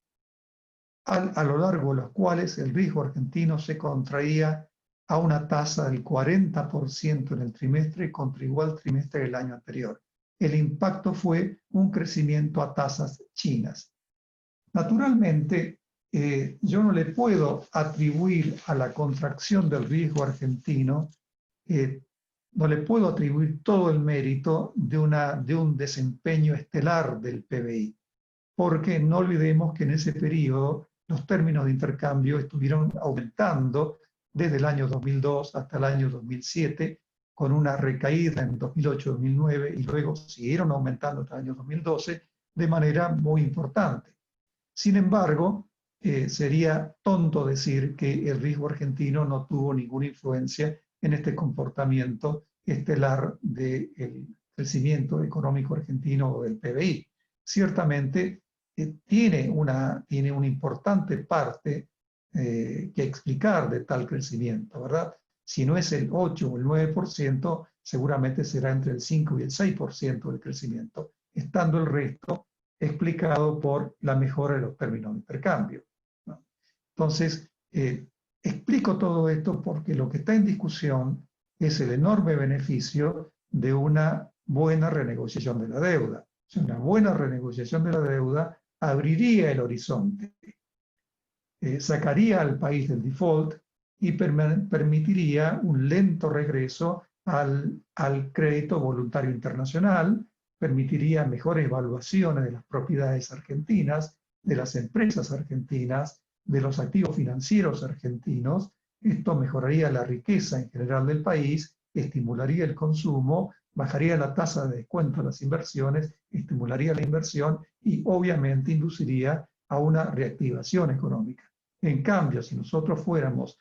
a lo largo de los cuales el riesgo argentino se contraía a una tasa del 40% en el trimestre contra igual trimestre del año anterior. El impacto fue un crecimiento a tasas chinas. Naturalmente, yo no le puedo atribuir a la contracción del riesgo argentino, no le puedo atribuir todo el mérito de un desempeño estelar del PBI, porque no olvidemos que en ese periodo los términos de intercambio estuvieron aumentando desde el año 2002 hasta el año 2007, con una recaída en 2008-2009 y luego siguieron aumentando hasta el año 2012 de manera muy importante. Sin embargo, sería tonto decir que el riesgo argentino no tuvo ninguna influencia en este comportamiento estelar del crecimiento económico argentino o del PBI. Ciertamente tiene una importante parte que explicar de tal crecimiento, ¿verdad? Si no es el 8 o el 9%, seguramente será entre el 5 y el 6% del crecimiento, estando el resto explicado por la mejora de los términos de intercambio, ¿no? Entonces, explico todo esto porque lo que está en discusión es el enorme beneficio de una buena renegociación de la deuda. O sea, una buena renegociación de la deuda abriría el horizonte, sacaría al país del default y permitiría un lento regreso al crédito voluntario internacional, permitiría mejores evaluaciones de las propiedades argentinas, de las empresas argentinas, de los activos financieros argentinos. Esto mejoraría la riqueza en general del país, estimularía el consumo, bajaría la tasa de descuento de las inversiones, estimularía la inversión y obviamente induciría a una reactivación económica. En cambio, si nosotros fuéramos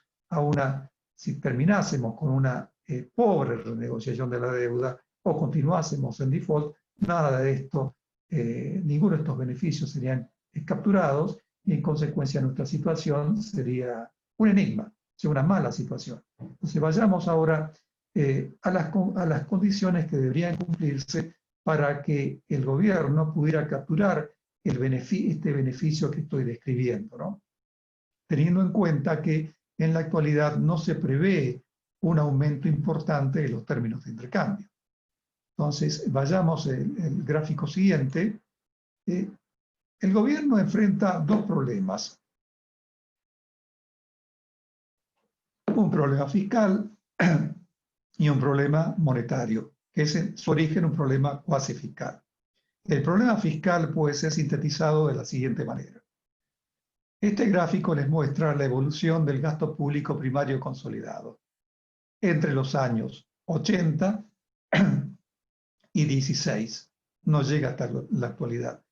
si terminásemos con una pobre renegociación de la deuda o continuásemos en default, nada de esto, ninguno de estos beneficios serían capturados y en consecuencia nuestra situación sería un enigma, sería una mala situación. Entonces vayamos ahora a las condiciones que deberían cumplirse para que el gobierno pudiera capturar este beneficio que estoy describiendo, ¿no? Teniendo en cuenta que en la actualidad no se prevé un aumento importante de los términos de intercambio. Entonces, vayamos al gráfico siguiente. El gobierno enfrenta dos problemas. Un problema fiscal y un problema monetario, que es en su origen un problema cuasi fiscal. El problema fiscal puede ser sintetizado de la siguiente manera. Este gráfico les muestra la evolución del gasto público primario consolidado entre los años 80 y 16. No llega hasta la actualidad.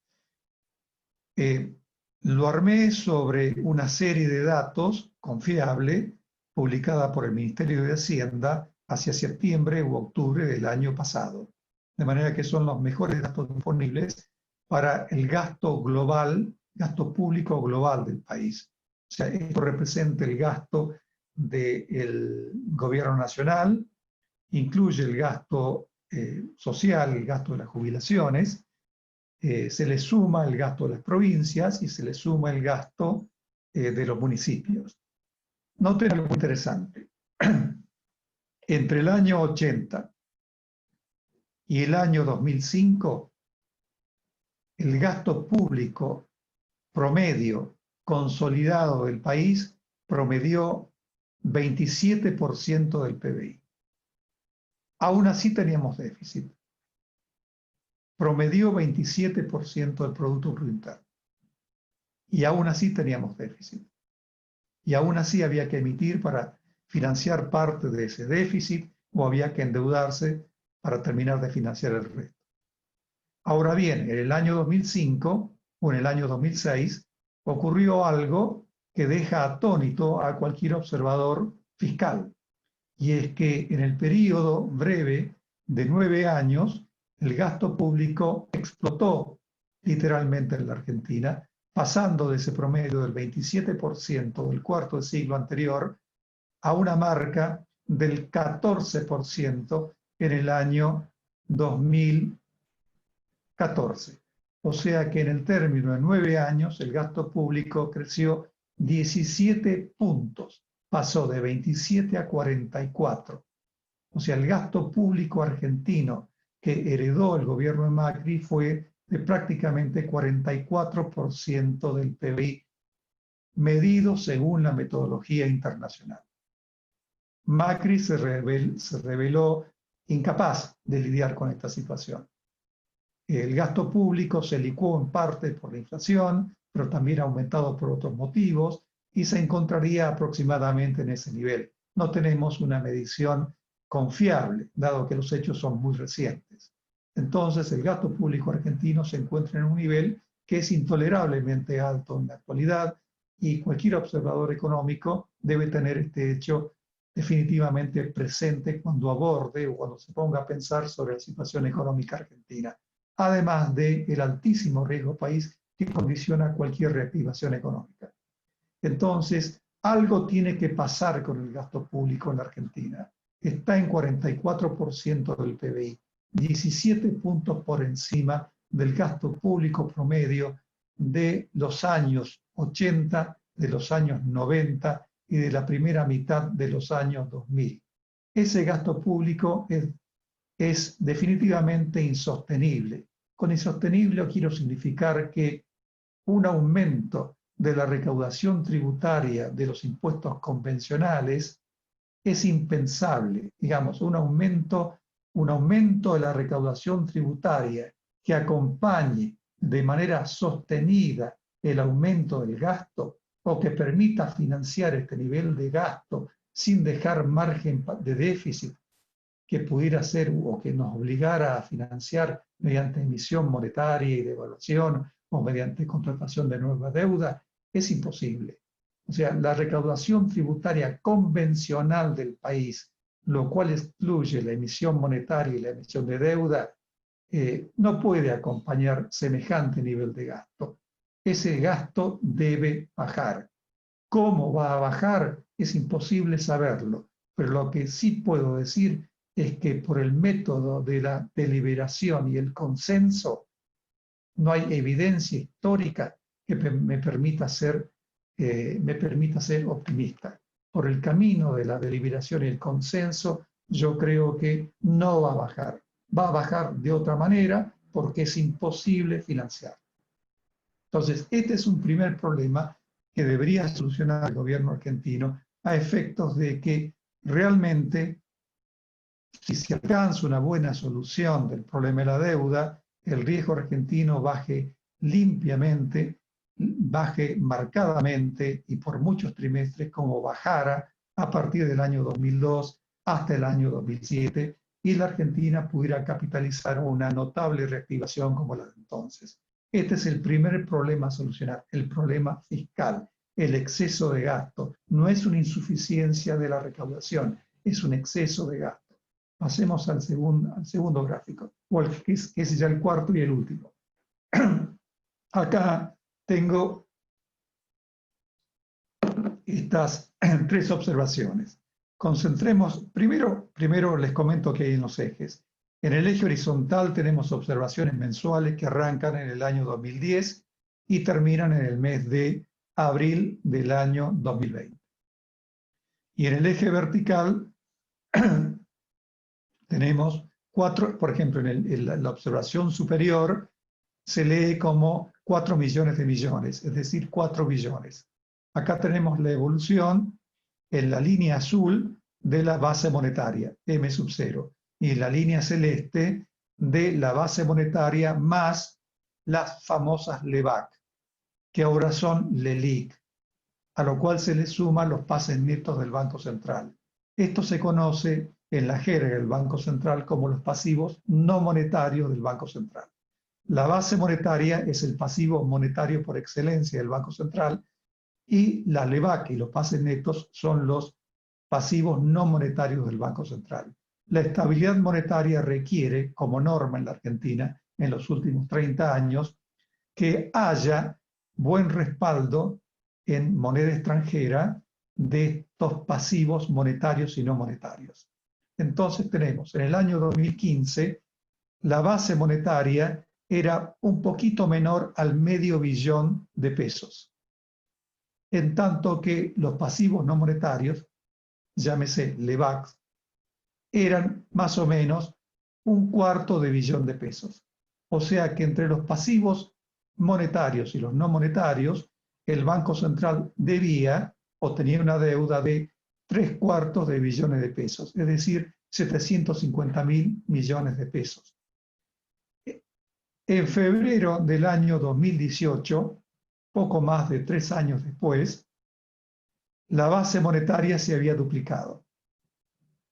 Lo armé sobre una serie de datos confiable publicada por el Ministerio de Hacienda hacia septiembre u octubre del año pasado. De manera que son los mejores datos disponibles para el gasto global, gasto público global del país. O sea, esto representa el gasto del gobierno nacional, incluye el gasto social, el gasto de las jubilaciones, se le suma el gasto de las provincias y se le suma el gasto de los municipios. Noten algo interesante. Entre el año 80 y el año 2005, el gasto público promedio consolidado del país promedió 27% del PBI. Aún así teníamos déficit. Promedió 27% del Producto Bruto Interno. Y aún así teníamos déficit. Y aún así había que emitir para financiar parte de ese déficit o había que endeudarse para terminar de financiar el resto. Ahora bien, en el año 2005 o en el año 2006 ocurrió algo que deja atónito a cualquier observador fiscal. Y es que en el periodo breve de 9 años, el gasto público explotó literalmente en la Argentina, pasando de ese promedio del 27% del cuarto del siglo anterior a una marca del 14% en el año 2014. O sea que en el término de 9 años el gasto público creció 17 puntos, pasó de 27 a 44. O sea, el gasto público argentino que heredó el gobierno de Macri fue de prácticamente 44% del PBI, medido según la metodología internacional. Macri se reveló incapaz de lidiar con esta situación. El gasto público se licuó en parte por la inflación, pero también ha aumentado por otros motivos y se encontraría aproximadamente en ese nivel. No tenemos una medición confiable, dado que los hechos son muy recientes. Entonces, el gasto público argentino se encuentra en un nivel que es intolerablemente alto en la actualidad y cualquier observador económico debe tener este hecho definitivamente presente cuando aborde o cuando se ponga a pensar sobre la situación económica argentina, además del altísimo riesgo país que condiciona cualquier reactivación económica. Entonces, algo tiene que pasar con el gasto público en la Argentina. Está en 44% del PBI, 17 puntos por encima del gasto público promedio de los años 80, de los años 90 y de la primera mitad de los años 2000. Ese gasto público es definitivamente insostenible. Con insostenible quiero significar que un aumento de la recaudación tributaria de los impuestos convencionales es impensable. Digamos, un aumento de la recaudación tributaria que acompañe de manera sostenida el aumento del gasto o que permita financiar este nivel de gasto sin dejar margen de déficit que pudiera ser o que nos obligara a financiar mediante emisión monetaria y devaluación o mediante contratación de nueva deuda, es imposible. O sea, la recaudación tributaria convencional del país, lo cual excluye la emisión monetaria y la emisión de deuda, no puede acompañar semejante nivel de gasto. Ese gasto debe bajar. ¿Cómo va a bajar? Es imposible saberlo, pero lo que sí puedo decir es que por el método de la deliberación y el consenso no hay evidencia histórica que me permita ser optimista. Por el camino de la deliberación y el consenso, yo creo que no va a bajar. Va a bajar de otra manera porque es imposible financiar. Entonces, este es un primer problema que debería solucionar el gobierno argentino a efectos de que realmente, si se alcanza una buena solución del problema de la deuda, el riesgo argentino baje limpiamente, baje marcadamente y por muchos trimestres como bajara a partir del año 2002 hasta el año 2007 y la Argentina pudiera capitalizar una notable reactivación como la de entonces. Este es el primer problema a solucionar, el problema fiscal, el exceso de gasto. No es una insuficiencia de la recaudación, es un exceso de gasto. Pasemos al segundo gráfico, que es ya el cuarto y el último. Acá tengo estas tres observaciones. Concentremos, primero les comento que hay en los ejes. En el eje horizontal tenemos observaciones mensuales que arrancan en el año 2010 y terminan en el mes de abril del año 2020. Y en el eje vertical tenemos por ejemplo, en la observación superior se lee como 4 millones de millones, es decir, 4 billones. Acá tenemos la evolución en la línea azul de la base monetaria, M sub 0, y la línea celeste de la base monetaria más las famosas LEVAC, que ahora son LELIC, a lo cual se le suman los pases netos del Banco Central. Esto se conoce en la jerga del Banco Central como los pasivos no monetarios del Banco Central. La base monetaria es el pasivo monetario por excelencia del Banco Central y la LEVAC y los pases netos son los pasivos no monetarios del Banco Central. La estabilidad monetaria requiere, como norma en la Argentina en los últimos 30 años, que haya buen respaldo en moneda extranjera de estos pasivos monetarios y no monetarios. Entonces tenemos, en el año 2015, la base monetaria era un poquito menor al $500 millones de pesos, en tanto que los pasivos no monetarios, llámese LEVAC, eran más o menos $250 millones de pesos. O sea que entre los pasivos monetarios y los no monetarios, el Banco Central debía o tenía una deuda de $750 millones de pesos, es decir, 750.000 millones de pesos. En febrero del año 2018, poco más de 3 años después, la base monetaria se había duplicado.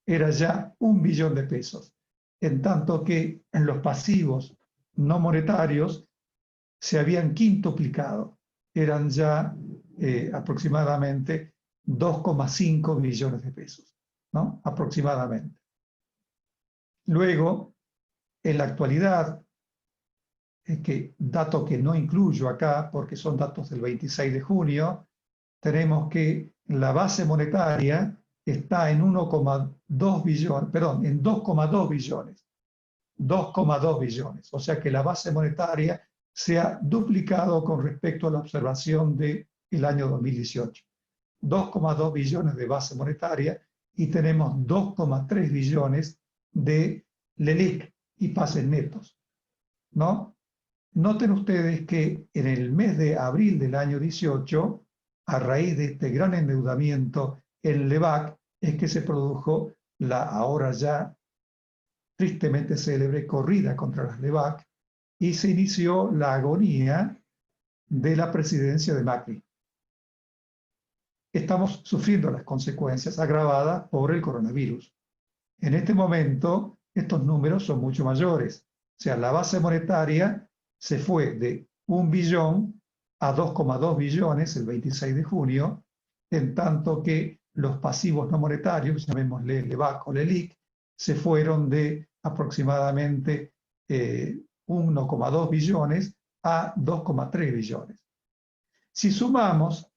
Era ya $1 billón de pesos, en tanto que en los pasivos no monetarios se habían quintuplicado. Eran ya aproximadamente 2,5 billones de pesos, ¿no? Aproximadamente. Luego, en la actualidad, dato que no incluyo acá porque son datos del 26 de junio, tenemos que la base monetaria está en 1,2 billones, perdón, en 2,2 billones. 2,2 billones. O sea que la base monetaria se ha duplicado con respecto a la observación del año 2018. 2,2 billones de base monetaria y tenemos 2,3 billones de LELIC y pases netos, ¿no? Noten ustedes que en el mes de abril del año 18, a raíz de este gran endeudamiento en LEVAC, es que se produjo la ahora ya tristemente célebre corrida contra las LEVAC, y se inició la agonía de la presidencia de Macri. Estamos sufriendo las consecuencias agravadas por el coronavirus. En este momento, estos números son mucho mayores. O sea, la base monetaria se fue de 1 billón a 2,2 billones el 26 de junio, en tanto que los pasivos no monetarios, llamémosle LEVAC o LELIC, se fueron de aproximadamente 1,2 billones a 2,3 billones. Si sumamos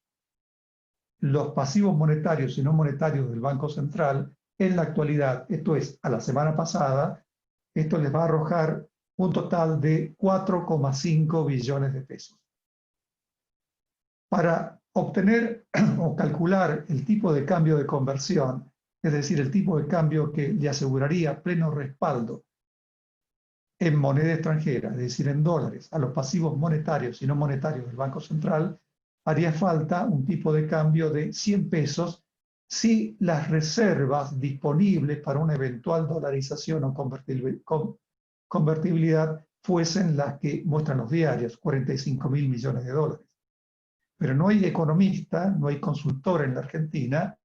los pasivos monetarios y no monetarios del Banco Central, en la actualidad, esto es, a la semana pasada, esto les va a arrojar un total de 4,5 billones de pesos. Para obtener o calcular el tipo de cambio de conversión, es decir, el tipo de cambio que le aseguraría pleno respaldo en moneda extranjera, es decir, en dólares, a los pasivos monetarios y no monetarios del Banco Central, haría falta un tipo de cambio de 100 pesos si las reservas disponibles para una eventual dolarización o convertibilidad fuesen las que muestran los diarios, 45.000 millones de dólares. Pero no hay economista, no hay consultor en la Argentina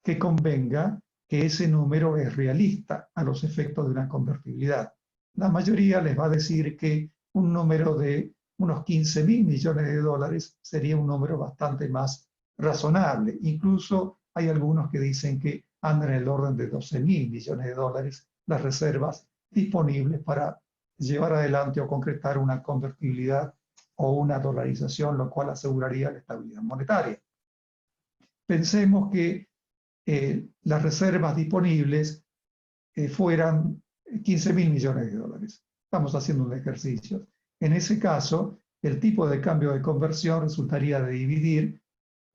que convenga que ese número es realista a los efectos de una convertibilidad. La mayoría les va a decir que un número de unos 15.000 millones de dólares sería un número bastante más razonable. Incluso hay algunos que dicen que andan en el orden de 12.000 millones de dólares las reservas disponibles para llevar adelante o concretar una convertibilidad o una dolarización, lo cual aseguraría la estabilidad monetaria. Pensemos que las reservas disponibles fueran 15.000 millones de dólares. Estamos haciendo un ejercicio. En ese caso, el tipo de cambio de conversión resultaría de dividir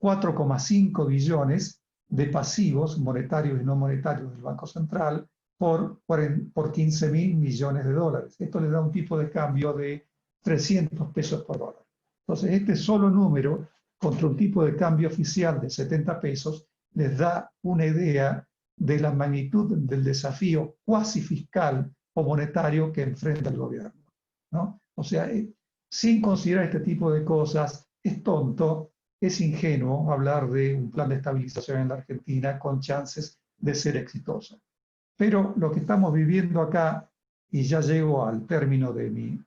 4,5 billones de pasivos monetarios y no monetarios del Banco Central por 15.000 millones de dólares. Esto le da un tipo de cambio de 300 pesos por dólar. Entonces, este solo número contra un tipo de cambio oficial de 70 pesos les da una idea de la magnitud del desafío cuasi fiscal o monetario que enfrenta el gobierno, ¿no? O sea, sin considerar este tipo de cosas, es tonto, es ingenuo hablar de un plan de estabilización en la Argentina con chances de ser exitoso. Pero lo que estamos viviendo acá, y ya llego al término de mi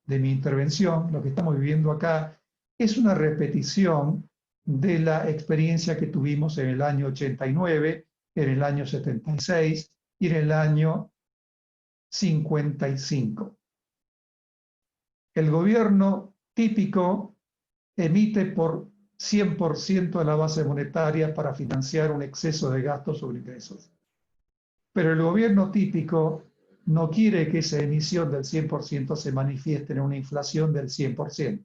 intervención, lo que estamos viviendo acá es una repetición de la experiencia que tuvimos en el año 89, en el año 76 y en el año 55. El gobierno típico emite por 100% de la base monetaria para financiar un exceso de gastos sobre ingresos. Pero el gobierno típico no quiere que esa emisión del 100% se manifieste en una inflación del 100%.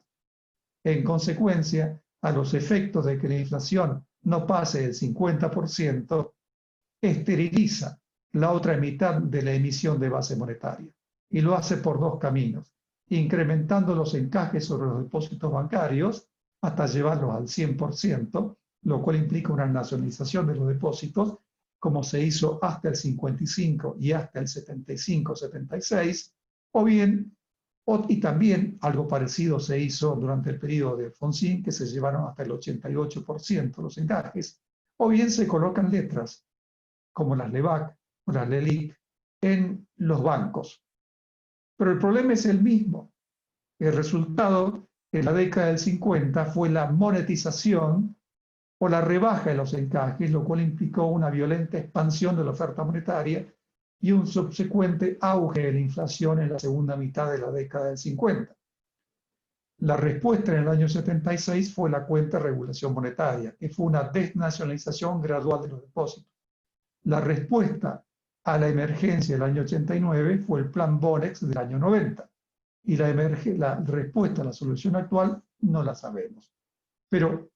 En consecuencia, a los efectos de que la inflación no pase del 50%, esteriliza la otra mitad de la emisión de base monetaria. Y lo hace por dos caminos: incrementando los encajes sobre los depósitos bancarios hasta llevarlos al 100%, lo cual implica una nacionalización de los depósitos, como se hizo hasta el 55 y hasta el 75-76, o bien, y también algo parecido se hizo durante el periodo de Alfonsín, que se llevaron hasta el 88% los encajes, o bien se colocan letras, como las LEVAC o las LELIC, en los bancos. Pero el problema es el mismo. El resultado en la década del 50 fue la monetización o la rebaja de los encajes, lo cual implicó una violenta expansión de la oferta monetaria y un subsecuente auge de la inflación en la segunda mitad de la década del 50. La respuesta en el año 76 fue la cuenta de regulación monetaria, que fue una desnacionalización gradual de los depósitos. La respuesta a la emergencia del año 89 fue el plan Bonex del año 90. Y la respuesta a la solución actual no la sabemos. Pero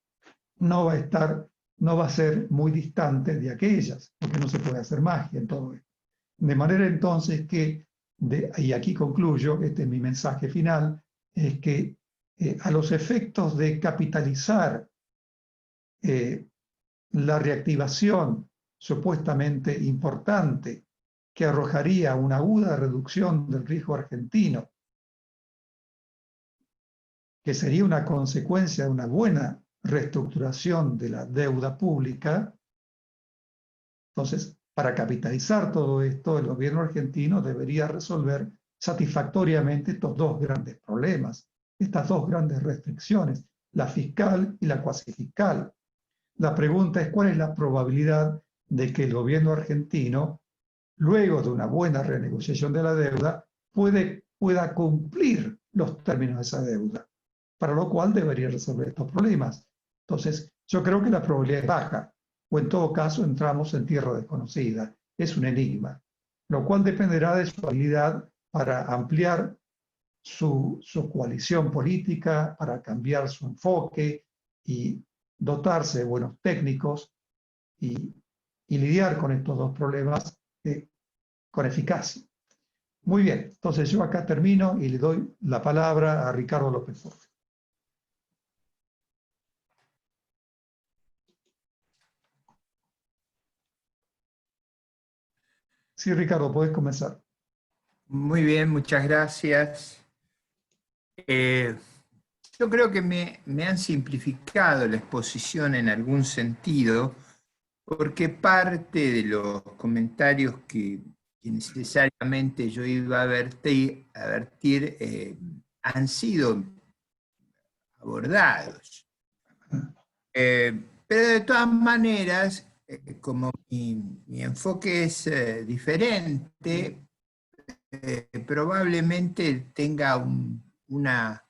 no va a ser muy distante de aquellas, porque no se puede hacer magia en todo esto. De manera entonces que, y aquí concluyo, este es mi mensaje final, es que a los efectos de capitalizar la reactivación supuestamente importante que arrojaría una aguda reducción del riesgo argentino, que sería una consecuencia de una buena reestructuración de la deuda pública. Entonces, para capitalizar todo esto, el gobierno argentino debería resolver satisfactoriamente estos dos grandes problemas, estas dos grandes restricciones, la fiscal y la cuasi fiscal. La pregunta es cuál es la probabilidad de que el gobierno argentino, luego de una buena renegociación de la deuda, pueda cumplir los términos de esa deuda, para lo cual debería resolver estos problemas. Entonces, yo creo que la probabilidad es baja, o en todo caso entramos en tierra desconocida. Es un enigma, lo cual dependerá de su habilidad para ampliar su coalición política, para cambiar su enfoque y dotarse de buenos técnicos y lidiar con estos dos problemas con eficacia. Muy bien, entonces yo acá termino y le doy la palabra a Ricardo López Murphy. Sí, Ricardo, podés comenzar. Muy bien, muchas gracias. Yo creo que me han simplificado la exposición en algún sentido, porque parte de los comentarios que necesariamente yo iba a vertir han sido abordados. Pero de todas maneras, como mi enfoque es diferente, probablemente tenga una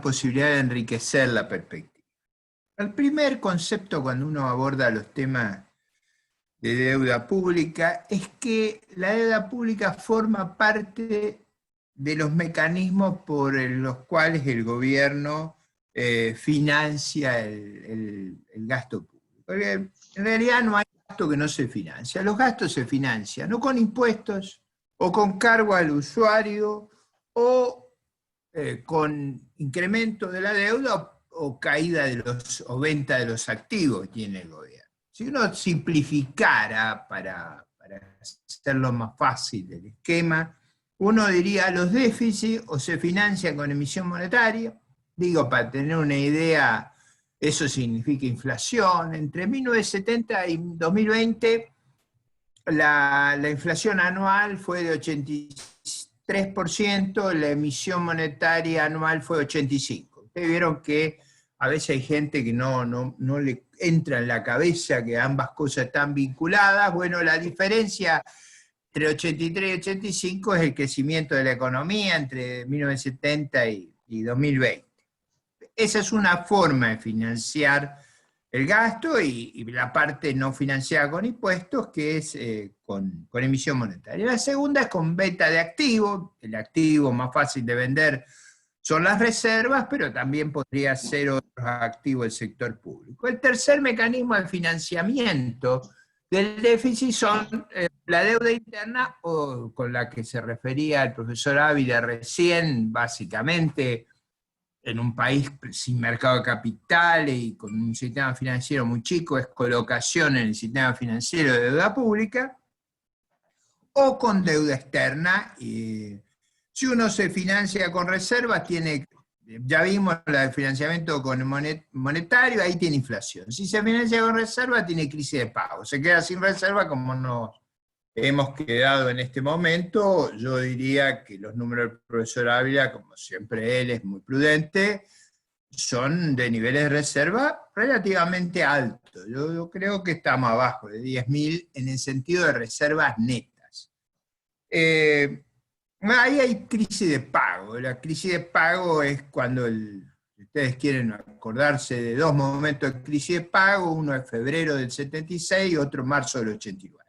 posibilidad de enriquecer la perspectiva. El primer concepto cuando uno aborda los temas de deuda pública es que la deuda pública forma parte de los mecanismos por los cuales el gobierno financia el gasto público. Porque en realidad no hay gasto que no se financia. Los gastos se financian o con impuestos, o con cargo al usuario, o con incremento de la deuda o caída o venta de los activos que tiene el gobierno. Si uno simplificara para hacerlo más fácil el esquema, uno diría los déficits o se financian con emisión monetaria. Digo, para tener una idea, eso significa inflación. Entre 1970 y 2020, la inflación anual fue de 83%, la emisión monetaria anual fue 85%. Ustedes vieron que a veces hay gente que no le entra en la cabeza que ambas cosas están vinculadas. Bueno, la diferencia entre 83 y 85 es el crecimiento de la economía entre 1970 y 2020. Esa es una forma de financiar el gasto y la parte no financiada con impuestos, que es con emisión monetaria. La segunda es con venta de activos. El activo más fácil de vender son las reservas, pero también podría ser otros activos del sector público. El tercer mecanismo de financiamiento del déficit son la deuda interna, o con la que se refería el profesor Ávila recién, básicamente en un país sin mercado de capitales y con un sistema financiero muy chico, es colocación en el sistema financiero de deuda pública, o con deuda externa. Si uno se financia con reservas, ya vimos la de financiamiento con monetario, ahí tiene inflación. Si se financia con reserva, tiene crisis de pago. Se queda sin reserva, como nos hemos quedado en este momento. Yo diría que los números del profesor Ávila, como siempre él es muy prudente, son de niveles de reserva relativamente altos. Yo creo que estamos abajo de 10.000 en el sentido de reservas netas. Ahí hay crisis de pago. La crisis de pago es cuando ustedes quieren acordarse de dos momentos de crisis de pago, uno es febrero del 76 y otro marzo del 89.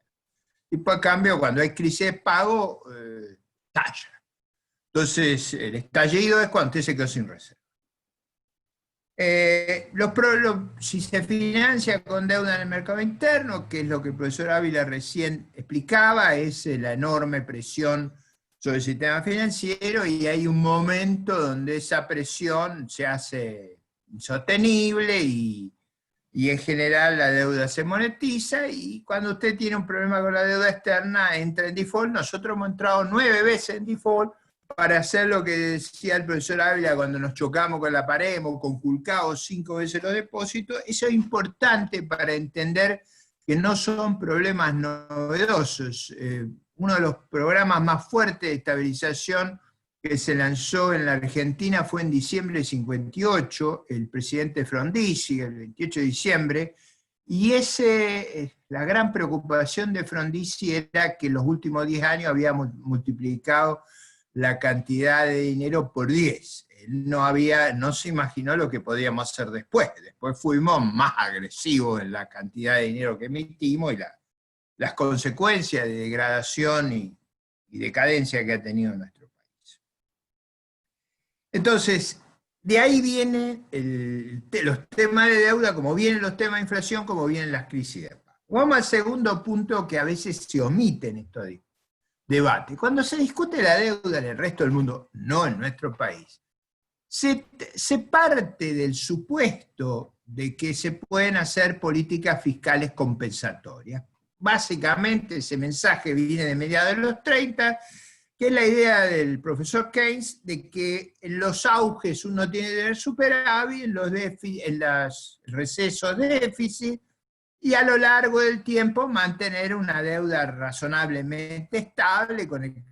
Y por cambio, cuando hay crisis de pago, talla. Entonces, el estallido es cuando usted se quedó sin reserva. Si se financia con deuda en el mercado interno, que es lo que el profesor Ávila recién explicaba, es la enorme presión sobre el sistema financiero, y hay un momento donde esa presión se hace insostenible y y en general la deuda se monetiza, y cuando usted tiene un problema con la deuda externa entra en default. Nosotros hemos entrado 9 veces en default para hacer lo que decía el profesor Ávila cuando nos chocamos con la pared, hemos conculcado 5 veces los depósitos. Eso es importante para entender que no son problemas novedosos. Uno de los programas más fuertes de estabilización que se lanzó en la Argentina fue en diciembre de 58, el presidente Frondizi, el 28 de diciembre, y la gran preocupación de Frondizi era que en los últimos 10 años habíamos multiplicado la cantidad de dinero por 10. Él no se imaginó lo que podíamos hacer después. Después fuimos más agresivos en la cantidad de dinero que emitimos y las consecuencias de degradación y decadencia que ha tenido nuestro país. Entonces, de ahí vienen los temas de deuda, como vienen los temas de inflación, como vienen las crisis de pago. Vamos al segundo punto que a veces se omite en estos debates. Cuando se discute la deuda en el resto del mundo, no en nuestro país, se parte del supuesto de que se pueden hacer políticas fiscales compensatorias. Básicamente ese mensaje viene de mediados de los 30, que es la idea del profesor Keynes de que en los auges uno tiene que tener superávit, en los recesos déficit, y a lo largo del tiempo mantener una deuda razonablemente estable con el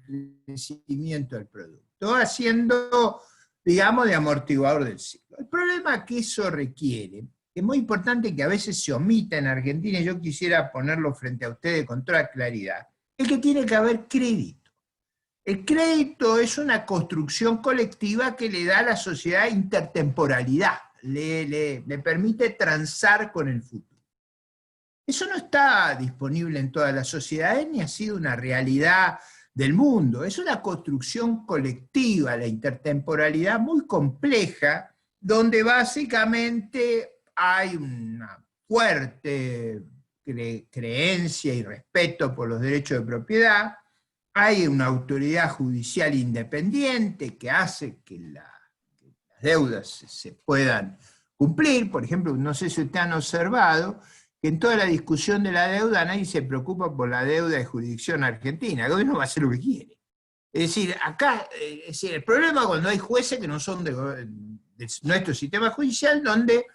crecimiento del producto, haciendo, digamos, de amortiguador del ciclo. El problema que eso requiere, que es muy importante, que a veces se omita en Argentina, y yo quisiera ponerlo frente a ustedes con toda claridad, es que tiene que haber crédito. El crédito es una construcción colectiva que le da a la sociedad intertemporalidad, le permite transar con el futuro. Eso no está disponible en todas las sociedades, ni ha sido una realidad del mundo. Es una construcción colectiva, la intertemporalidad muy compleja, donde básicamente hay una fuerte creencia y respeto por los derechos de propiedad, hay una autoridad judicial independiente que hace que las deudas se puedan cumplir. Por ejemplo, no sé si ustedes han observado que en toda la discusión de la deuda nadie se preocupa por la deuda de jurisdicción argentina. El gobierno va a hacer lo que quiere. Es decir, acá, el problema cuando hay jueces que no son de nuestro sistema judicial, donde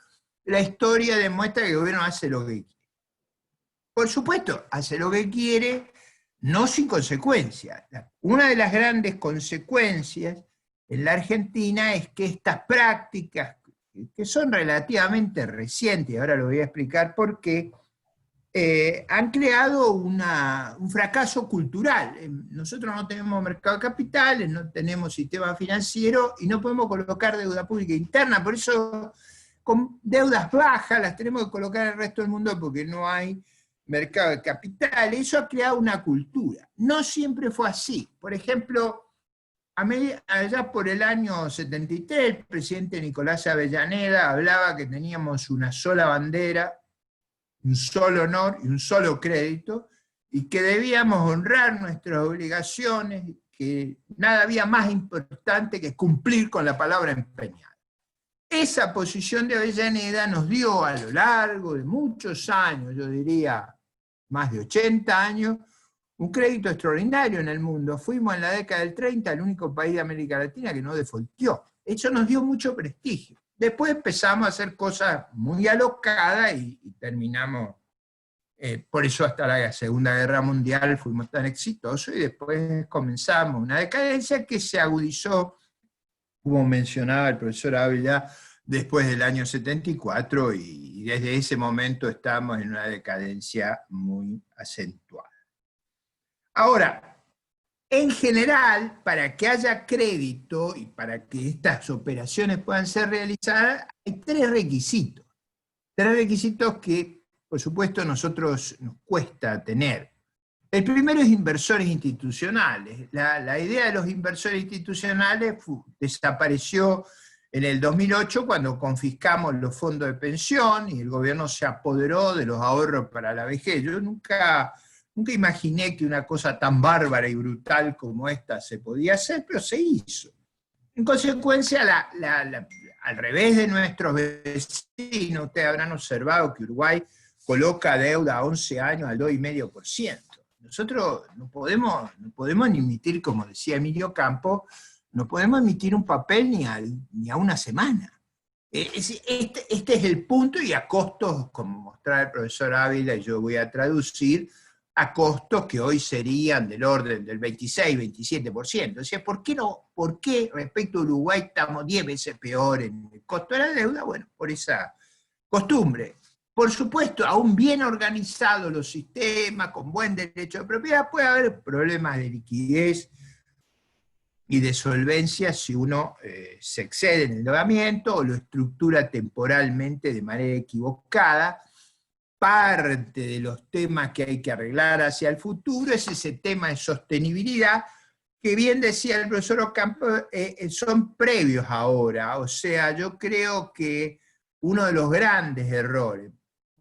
la historia demuestra que el gobierno hace lo que quiere. Por supuesto, hace lo que quiere, no sin consecuencias. Una de las grandes consecuencias en la Argentina es que estas prácticas, que son relativamente recientes, ahora lo voy a explicar por qué, han creado un fracaso cultural. Nosotros no tenemos mercado de capitales, no tenemos sistema financiero y no podemos colocar deuda pública interna, por eso con deudas bajas las tenemos que colocar en el resto del mundo porque no hay mercado de capitales. Eso ha creado una cultura. No siempre fue así. Por ejemplo, allá por el año 73, el presidente Nicolás Avellaneda hablaba que teníamos una sola bandera, un solo honor y un solo crédito, y que debíamos honrar nuestras obligaciones, que nada había más importante que cumplir con la palabra empeñada. Esa posición de Avellaneda nos dio a lo largo de muchos años, yo diría más de 80 años, un crédito extraordinario en el mundo. Fuimos en la década del 30 el único país de América Latina que no defaultió. Eso nos dio mucho prestigio. Después empezamos a hacer cosas muy alocadas y terminamos, por eso hasta la Segunda Guerra Mundial fuimos tan exitosos, y después comenzamos una decadencia que se agudizó, como mencionaba el profesor Ávila, después del año 74, y desde ese momento estamos en una decadencia muy acentuada. Ahora, en general, para que haya crédito y para que estas operaciones puedan ser realizadas, hay tres requisitos. Tres requisitos que, por supuesto, a nosotros nos cuesta tener. El primero es inversores institucionales. La idea de los inversores institucionales desapareció en el 2008 cuando confiscamos los fondos de pensión y el gobierno se apoderó de los ahorros para la vejez. Yo nunca imaginé que una cosa tan bárbara y brutal como esta se podía hacer, pero se hizo. En consecuencia, al revés de nuestros vecinos, ustedes habrán observado que Uruguay coloca deuda a 11 años al 2,5%. Nosotros no podemos ni emitir, como decía Emilio Campo, no podemos emitir un papel ni a una semana. Este es el punto, y a costos, como mostraba el profesor Ávila, y yo voy a traducir, a costos que hoy serían del orden del 26-27%. O sea, ¿por qué respecto a Uruguay estamos 10 veces peor en el costo de la deuda? Bueno, por esa costumbre. Por supuesto, aún bien organizados los sistemas, con buen derecho de propiedad, puede haber problemas de liquidez y de solvencia si uno se excede en el endeudamiento o lo estructura temporalmente de manera equivocada. Parte de los temas que hay que arreglar hacia el futuro es ese tema de sostenibilidad, que bien decía el profesor Ocampo, son previos ahora. O sea, yo creo que uno de los grandes errores,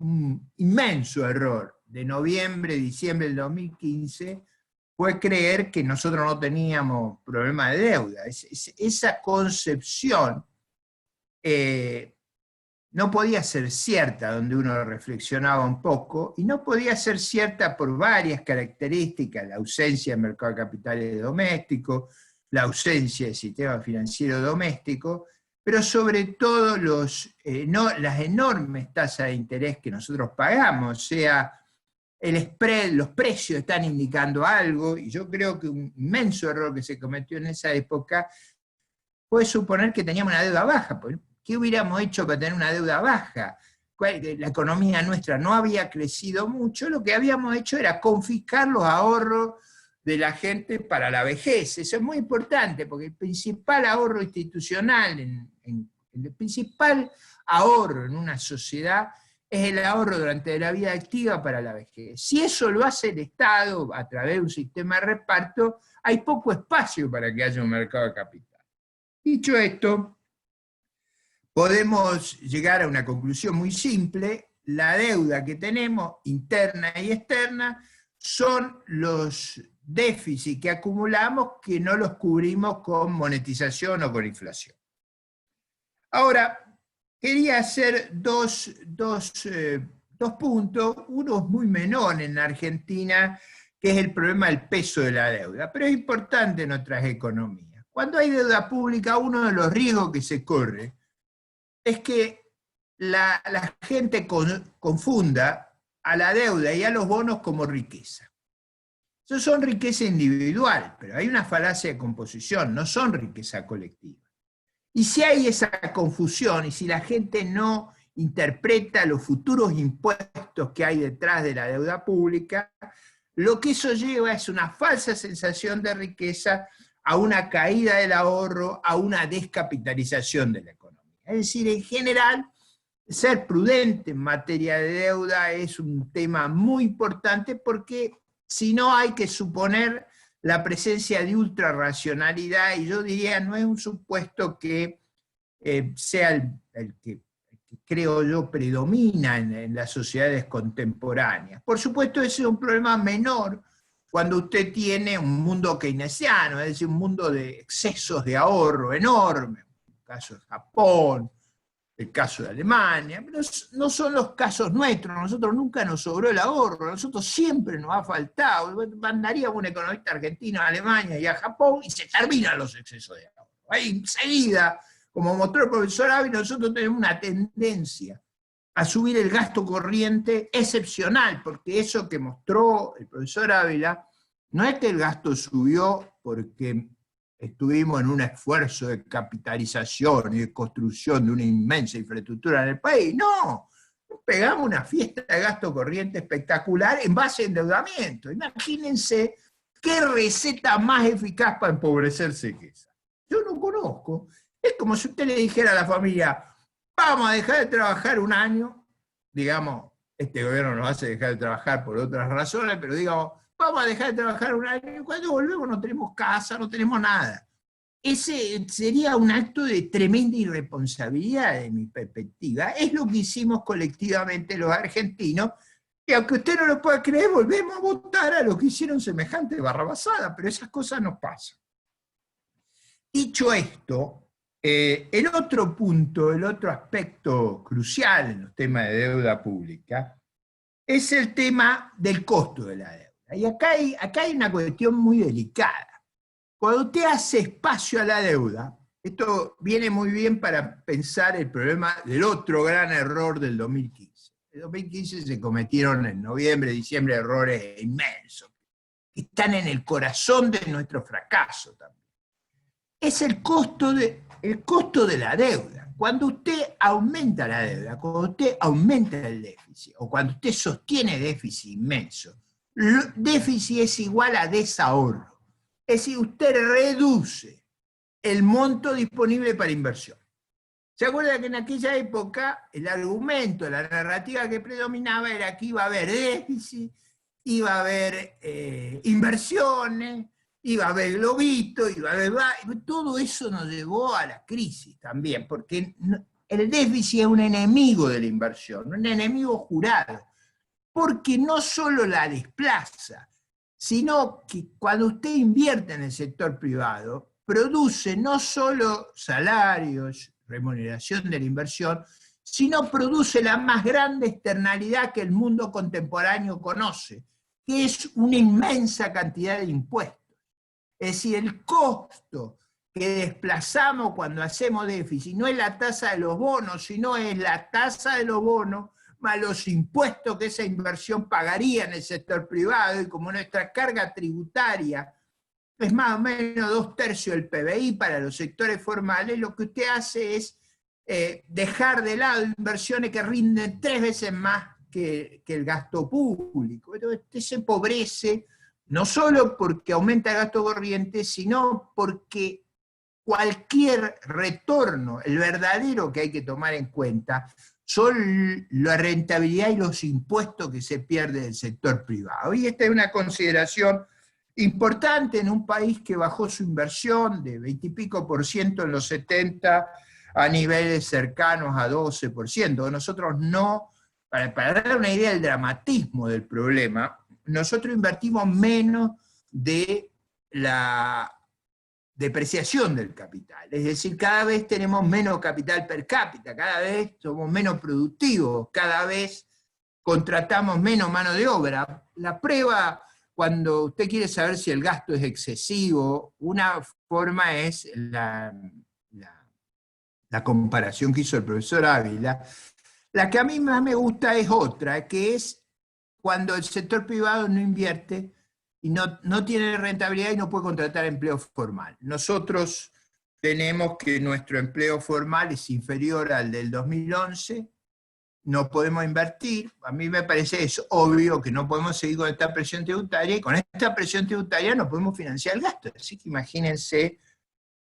un inmenso error de noviembre, diciembre del 2015, fue creer que nosotros no teníamos problema de deuda. Esa concepción no podía ser cierta, donde uno reflexionaba un poco, y no podía ser cierta por varias características: la ausencia de mercado de capitales doméstico, la ausencia del sistema financiero doméstico, pero sobre todo las enormes tasas de interés que nosotros pagamos. O sea, el spread, los precios están indicando algo, y yo creo que un inmenso error que se cometió en esa época fue suponer que teníamos una deuda baja. ¿Qué hubiéramos hecho para tener una deuda baja? La economía nuestra no había crecido mucho, lo que habíamos hecho era confiscar los ahorros de la gente para la vejez. Eso es muy importante, porque el principal ahorro institucional, el principal ahorro en una sociedad es el ahorro durante la vida activa para la vejez. Si eso lo hace el Estado a través de un sistema de reparto, hay poco espacio para que haya un mercado de capital. Dicho esto, podemos llegar a una conclusión muy simple: la deuda que tenemos, interna y externa, son los déficits que acumulamos que no los cubrimos con monetización o con inflación. Ahora, quería hacer dos puntos. Uno es muy menor en Argentina, que es el problema del peso de la deuda, pero es importante en otras economías. Cuando hay deuda pública, uno de los riesgos que se corre es que la gente confunda a la deuda y a los bonos como riqueza. Eso son riqueza individual, pero hay una falacia de composición, no son riqueza colectiva. Y si hay esa confusión, y si la gente no interpreta los futuros impuestos que hay detrás de la deuda pública, lo que eso lleva es una falsa sensación de riqueza, a una caída del ahorro, a una descapitalización de la economía. Es decir, en general, ser prudente en materia de deuda es un tema muy importante, porque si no hay que suponer la presencia de ultrarracionalidad, y yo diría, no es un supuesto que sea el que creo yo predomina en las sociedades contemporáneas. Por supuesto, ese es un problema menor cuando usted tiene un mundo keynesiano, es decir, un mundo de excesos de ahorro enorme. El caso de Japón, el caso de Alemania, pero no son los casos nuestros. Nosotros nunca nos sobró el ahorro, nosotros siempre nos ha faltado. Mandaríamos un economista argentino a Alemania y a Japón y se terminan los excesos de ahorro. Ahí enseguida, como mostró el profesor Ávila, nosotros tenemos una tendencia a subir el gasto corriente excepcional, porque eso que mostró el profesor Ávila no es que el gasto subió porque estuvimos en un esfuerzo de capitalización y de construcción de una inmensa infraestructura en el país. No, pegamos una fiesta de gasto corriente espectacular en base a endeudamiento. Imagínense qué receta más eficaz para empobrecerse que esa. Yo no conozco. Es como si usted le dijera a la familia: vamos a dejar de trabajar un año, digamos, este gobierno nos hace dejar de trabajar por otras razones, pero digamos, vamos a dejar de trabajar un año, y cuando volvemos no tenemos casa, no tenemos nada. Ese sería un acto de tremenda irresponsabilidad de mi perspectiva. Es lo que hicimos colectivamente los argentinos, y aunque usted no lo pueda creer, volvemos a votar a los que hicieron semejante barrabasada, pero esas cosas no pasan. Dicho esto, El otro punto, el otro aspecto crucial en los temas de deuda pública es el tema del costo de la deuda. Y acá hay una cuestión muy delicada. Cuando usted hace espacio a la deuda, esto viene muy bien para pensar el problema del otro gran error del 2015. En 2015 se cometieron en noviembre, diciembre errores inmensos, que están en el corazón de nuestro fracaso también. Es el costo de la deuda. Cuando usted aumenta la deuda, cuando usted aumenta el déficit, o cuando usted sostiene déficit inmenso, déficit es igual a desahorro. Es decir, usted reduce el monto disponible para inversión. ¿Se acuerda que en aquella época el argumento, la narrativa que predominaba era que iba a haber déficit, iba a haber inversiones, iba a haber globito, iba a haber... Todo eso nos llevó a la crisis también, porque el déficit es un enemigo de la inversión, un enemigo jurado, porque no solo la desplaza, sino que cuando usted invierte en el sector privado, produce no solo salarios, remuneración de la inversión, sino produce la más grande externalidad que el mundo contemporáneo conoce, que es una inmensa cantidad de impuestos. Es decir, el costo que desplazamos cuando hacemos déficit no es la tasa de los bonos, sino es la tasa de los bonos más los impuestos que esa inversión pagaría en el sector privado, y como nuestra carga tributaria es más o menos 2/3 del PBI para los sectores formales, lo que usted hace es dejar de lado inversiones que rinden 3 veces más que el gasto público. Entonces usted se empobrece, no solo porque aumenta el gasto corriente, sino porque cualquier retorno, el verdadero que hay que tomar en cuenta, son la rentabilidad y los impuestos que se pierde del sector privado. Y esta es una consideración importante en un país que bajó su inversión de 20 y pico % en los 70 a niveles cercanos a 12%. Nosotros no, para dar una idea del dramatismo del problema, nosotros invertimos menos de la depreciación del capital. Es decir, cada vez tenemos menos capital per cápita, cada vez somos menos productivos, cada vez contratamos menos mano de obra. La prueba, cuando usted quiere saber si el gasto es excesivo, una forma es la comparación que hizo el profesor Ávila. La que a mí más me gusta es otra, que es cuando el sector privado no invierte y no tiene rentabilidad y no puede contratar empleo formal. Nosotros tenemos que nuestro empleo formal es inferior al del 2011, no podemos invertir. A mí me parece es obvio que no podemos seguir con esta presión tributaria, y con esta presión tributaria no podemos financiar el gasto. Así que imagínense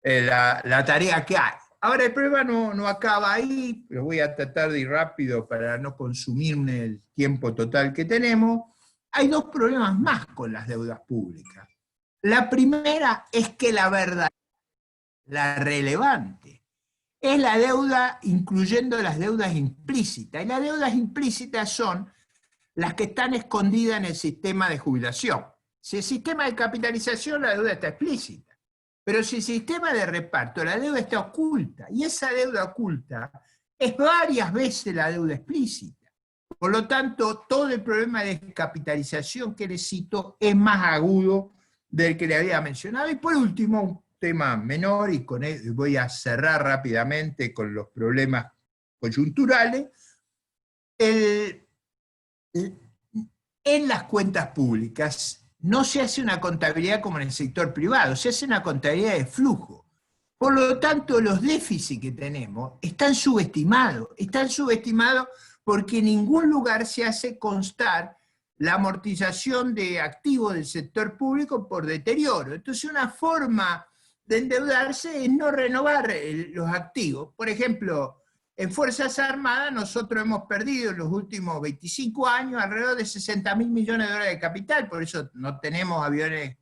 la tarea que hay. Ahora el problema no acaba ahí, pero voy a tratar de ir rápido para no consumirme el tiempo total que tenemos. Hay dos problemas más con las deudas públicas. La primera es que la verdad, la relevante, es la deuda incluyendo las deudas implícitas. Y las deudas implícitas son las que están escondidas en el sistema de jubilación. Si el sistema de capitalización, la deuda está explícita. Pero si el sistema de reparto, la deuda está oculta. Y esa deuda oculta es varias veces la deuda explícita. Por lo tanto, todo el problema de descapitalización que le cito es más agudo del que le había mencionado. Y por último, un tema menor, y con él voy a cerrar rápidamente con los problemas coyunturales. En las cuentas públicas no se hace una contabilidad como en el sector privado, se hace una contabilidad de flujo. Por lo tanto, los déficits que tenemos están subestimados porque en ningún lugar se hace constar la amortización de activos del sector público por deterioro. Entonces, una forma de endeudarse es no renovar los activos. Por ejemplo, en Fuerzas Armadas nosotros hemos perdido en los últimos 25 años alrededor de $60.000 millones de capital, por eso no tenemos aviones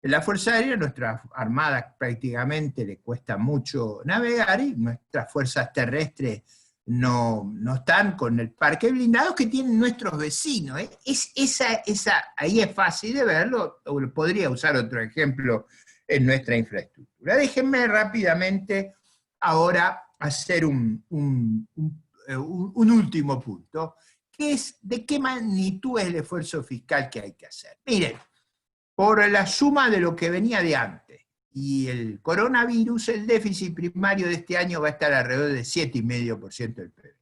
en la Fuerza Aérea. Nuestras armadas prácticamente le cuesta mucho navegar, y nuestras fuerzas terrestres no están con el parque blindado que tienen nuestros vecinos. Ahí es fácil de verlo, o podría usar otro ejemplo en nuestra infraestructura. Déjenme rápidamente ahora hacer un último punto, que es de qué magnitud es el esfuerzo fiscal que hay que hacer. Miren, por la suma de lo que venía de antes y el coronavirus, el déficit primario de este año va a estar alrededor de 7,5% del PIB.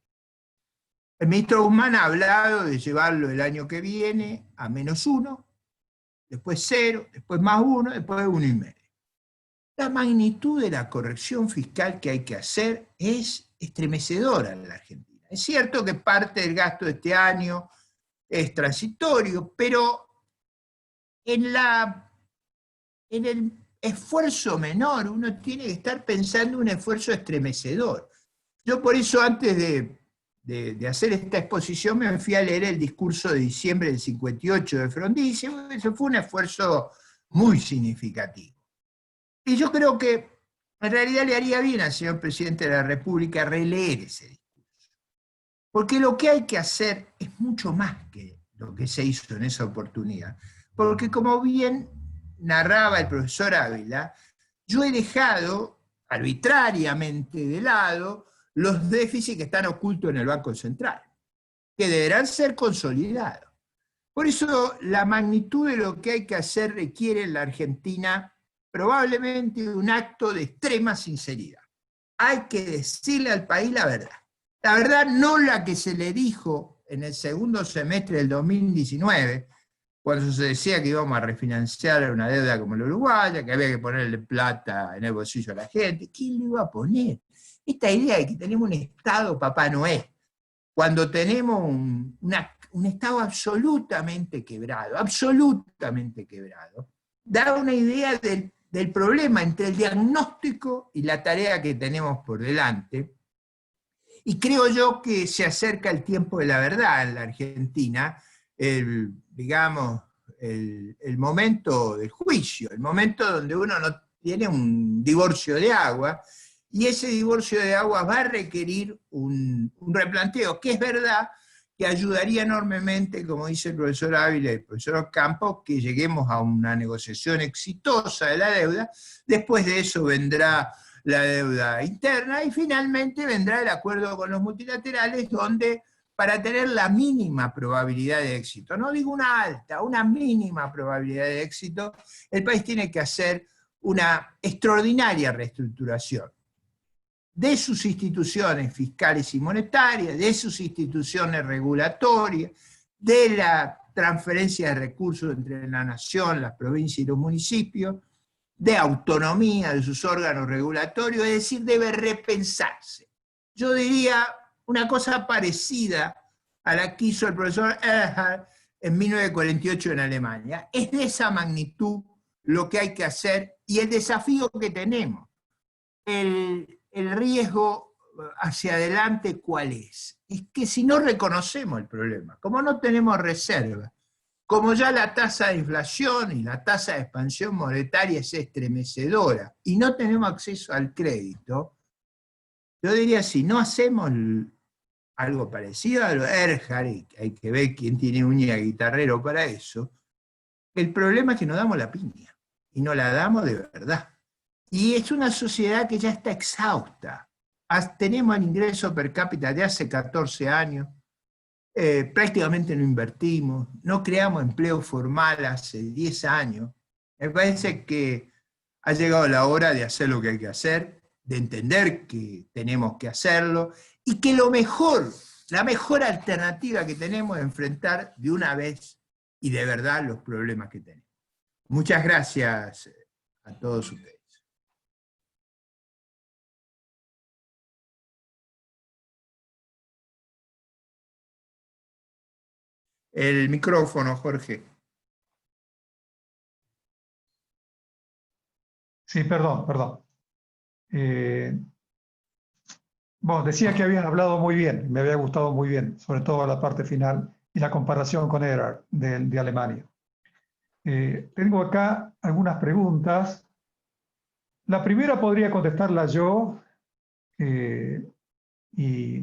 El ministro Guzmán ha hablado de llevarlo el año que viene a -1, después 0, después +1, después 1,5. La magnitud de la corrección fiscal que hay que hacer es estremecedora en la Argentina. Es cierto que parte del gasto de este año es transitorio, pero en el esfuerzo menor uno tiene que estar pensando un esfuerzo estremecedor. Yo por eso antes de hacer esta exposición me fui a leer el discurso de diciembre del 58 de Frondizi, eso fue un esfuerzo muy significativo. Y yo creo que en realidad le haría bien al señor presidente de la República releer ese discurso. Porque lo que hay que hacer es mucho más que lo que se hizo en esa oportunidad. Porque como bien narraba el profesor Ávila, yo he dejado arbitrariamente de lado los déficits que están ocultos en el Banco Central, que deberán ser consolidados. Por eso la magnitud de lo que hay que hacer requiere en la Argentina probablemente un acto de extrema sinceridad. Hay que decirle al país la verdad. La verdad no la que se le dijo en el segundo semestre del 2019, cuando se decía que íbamos a refinanciar una deuda como la uruguaya, que había que ponerle plata en el bolsillo a la gente. ¿Quién lo iba a poner? Esta idea de que tenemos un Estado Papá Noel, cuando tenemos un Estado absolutamente quebrado, da una idea del problema entre el diagnóstico y la tarea que tenemos por delante. Y creo yo que se acerca el tiempo de la verdad en la Argentina, el momento del juicio, el momento donde uno no tiene un divorcio de agua, y ese divorcio de agua va a requerir un replanteo, que es verdad que ayudaría enormemente, como dice el profesor Ávila y el profesor Campos, que lleguemos a una negociación exitosa de la deuda. Después de eso vendrá la deuda interna y finalmente vendrá el acuerdo con los multilaterales, donde para tener la mínima probabilidad de éxito, no digo una alta, una mínima probabilidad de éxito, el país tiene que hacer una extraordinaria reestructuración de sus instituciones fiscales y monetarias, de sus instituciones regulatorias, de la transferencia de recursos entre la nación, las provincias y los municipios, de autonomía de sus órganos regulatorios, es decir, debe repensarse. Yo diría una cosa parecida a la que hizo el profesor Erhard en 1948 en Alemania. Es de esa magnitud lo que hay que hacer y el desafío que tenemos. El riesgo hacia adelante, ¿cuál es? Es que si no reconocemos el problema, como no tenemos reserva, como ya la tasa de inflación y la tasa de expansión monetaria es estremecedora y no tenemos acceso al crédito, yo diría, si no hacemos algo parecido a lo de Erhard, hay que ver quién tiene uña de guitarrero para eso, el problema es que nos damos la piña, y no la damos de verdad. Y es una sociedad que ya está exhausta. Tenemos el ingreso per cápita de hace 14 años, prácticamente no invertimos, no creamos empleo formal hace 10 años. Me parece que ha llegado la hora de hacer lo que hay que hacer, de entender que tenemos que hacerlo, y que la mejor alternativa que tenemos es enfrentar de una vez y de verdad los problemas que tenemos. Muchas gracias a todos ustedes. El micrófono, Jorge. Sí, perdón. Bueno, decía que habían hablado muy bien, me había gustado muy bien, sobre todo la parte final y la comparación con Erhard de Alemania. Tengo acá algunas preguntas. La primera podría contestarla yo y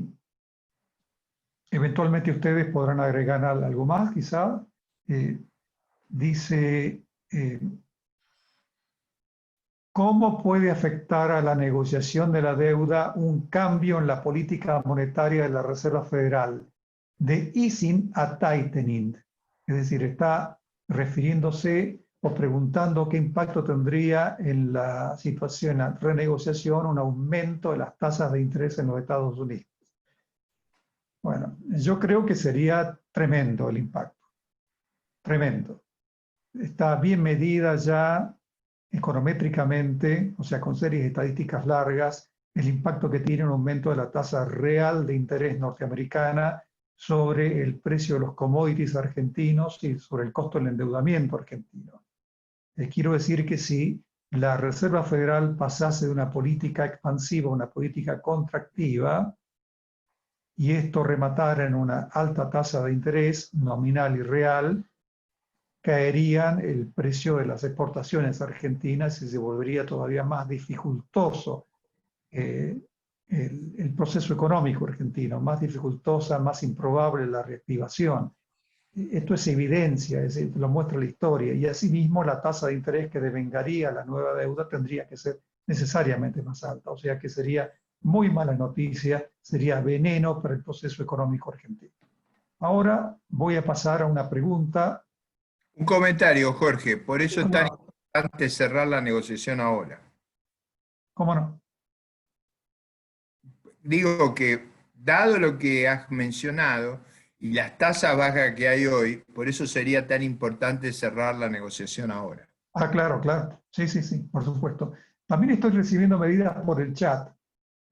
eventualmente ustedes podrán agregar algo más, quizá. Dice, ¿Cómo puede afectar a la negociación de la deuda un cambio en la política monetaria de la Reserva Federal? De easing a tightening. Es decir, está refiriéndose o preguntando qué impacto tendría en la situación, en la renegociación, un aumento de las tasas de interés en los Estados Unidos. Bueno, yo creo que sería tremendo el impacto. Tremendo. Está bien medida ya econométricamente, o sea, con series estadísticas largas, el impacto que tiene un aumento de la tasa real de interés norteamericana sobre el precio de los commodities argentinos y sobre el costo del endeudamiento argentino. Quiero decir que si la Reserva Federal pasase de una política expansiva a una política contractiva, y esto rematara en una alta tasa de interés nominal y real, caerían el precio de las exportaciones argentinas y se volvería todavía más dificultoso el proceso económico argentino, más dificultosa, más improbable la reactivación. Esto es evidencia, lo muestra la historia, y asimismo la tasa de interés que devengaría la nueva deuda tendría que ser necesariamente más alta, o sea que sería muy mala noticia, sería veneno para el proceso económico argentino. Ahora voy a pasar a una pregunta. Un comentario, Jorge, por eso es tan importante cerrar la negociación ahora. ¿Cómo no? Digo que, dado lo que has mencionado y las tasas bajas que hay hoy, por eso sería tan importante cerrar la negociación ahora. Ah, claro, claro. Sí, sí, sí, por supuesto. También estoy recibiendo medidas por el chat.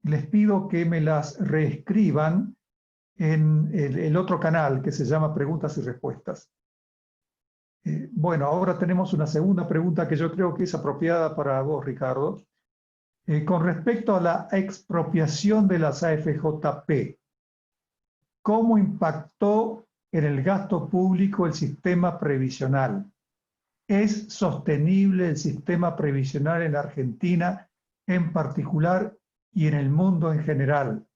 Les pido que me las reescriban en el otro canal que se llama Preguntas y Respuestas. Bueno, ahora tenemos una segunda pregunta que yo creo que es apropiada para vos, Ricardo. Con respecto a la expropiación de las AFJP, ¿cómo impactó en el gasto público el sistema previsional? ¿Es sostenible el sistema previsional en la Argentina en particular y en el mundo en general?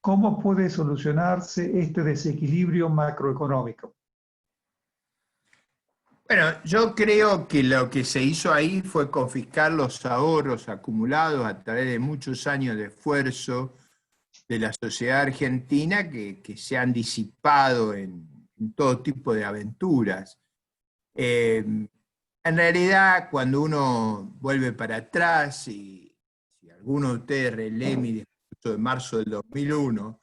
¿Cómo puede solucionarse este desequilibrio macroeconómico? Bueno, yo creo que lo que se hizo ahí fue confiscar los ahorros acumulados a través de muchos años de esfuerzo de la sociedad argentina que se han disipado en todo tipo de aventuras. En realidad, cuando uno vuelve para atrás, y si alguno de ustedes relee mi discurso de marzo del 2001,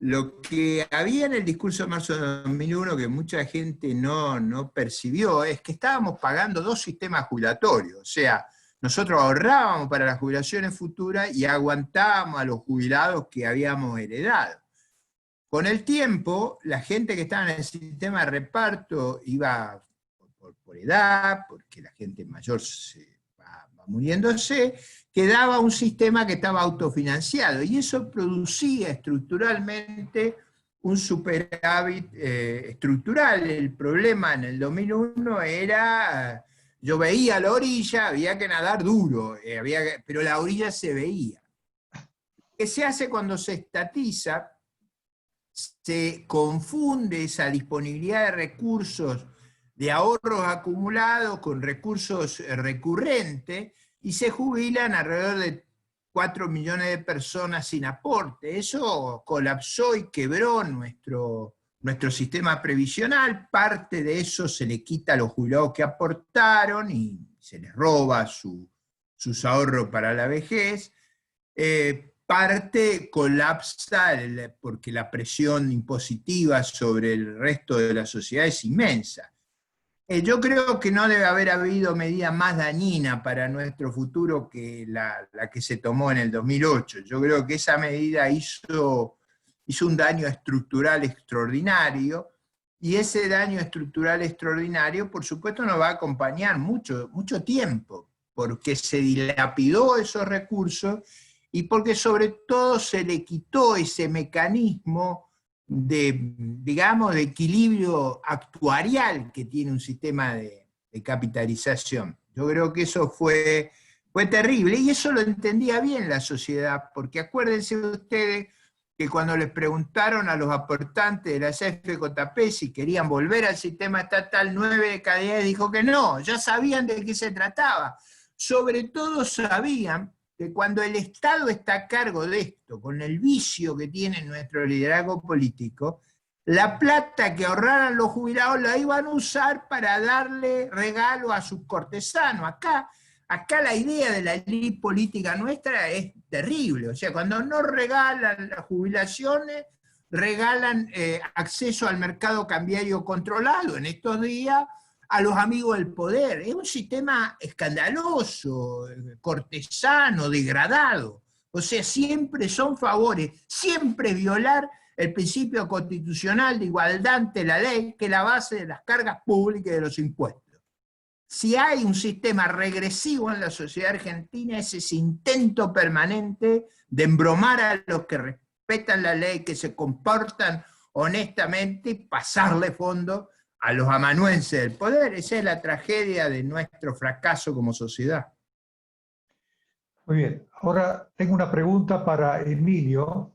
lo que había en el discurso de marzo de 2001 que mucha gente no percibió es que estábamos pagando dos sistemas jubilatorios. O sea, nosotros ahorrábamos para las jubilaciones futuras y aguantábamos a los jubilados que habíamos heredado. Con el tiempo, la gente que estaba en el sistema de reparto iba por edad, porque la gente mayor se va muriéndose, quedaba un sistema que estaba autofinanciado, y eso producía estructuralmente un superávit estructural. El problema en el 2001 era, yo veía la orilla, había que nadar duro, pero la orilla se veía. ¿Qué se hace cuando se estatiza? Se confunde esa disponibilidad de recursos, de ahorros acumulados con recursos recurrentes, y se jubilan alrededor de 4 millones de personas sin aporte. Eso colapsó y quebró nuestro sistema previsional. Parte de eso se le quita a los jubilados que aportaron y se les roba sus ahorros para la vejez. Parte colapsa porque la presión impositiva sobre el resto de la sociedad es inmensa. Yo creo que no debe haber habido medida más dañina para nuestro futuro que la que se tomó en el 2008. Yo creo que esa medida hizo un daño estructural extraordinario, y ese daño estructural extraordinario, por supuesto, nos va a acompañar mucho tiempo, porque se dilapidó esos recursos y porque sobre todo se le quitó ese mecanismo de equilibrio actuarial que tiene un sistema de capitalización. Yo creo que eso fue terrible, y eso lo entendía bien la sociedad, porque acuérdense ustedes que cuando les preguntaron a los aportantes de la CFJP si querían volver al sistema estatal, 9 de cada 10 dijo que no, ya sabían de qué se trataba. sobre todo sabían que cuando el Estado está a cargo de esto, con el vicio que tiene nuestro liderazgo político, la plata que ahorraran los jubilados la iban a usar para darle regalo a sus cortesanos. Acá la idea de la ley política nuestra es terrible. O sea, cuando no regalan las jubilaciones, regalan acceso al mercado cambiario controlado en estos días a los amigos del poder. Es un sistema escandaloso, cortesano, degradado. O sea, siempre son favores, siempre violar el principio constitucional de igualdad ante la ley, que es la base de las cargas públicas y de los impuestos. Si hay un sistema regresivo en la sociedad argentina, es ese intento permanente de embromar a los que respetan la ley, que se comportan honestamente, y pasarle fondo a los amanuenses del poder. Esa es la tragedia de nuestro fracaso como sociedad. Muy bien, ahora tengo una pregunta para Emilio.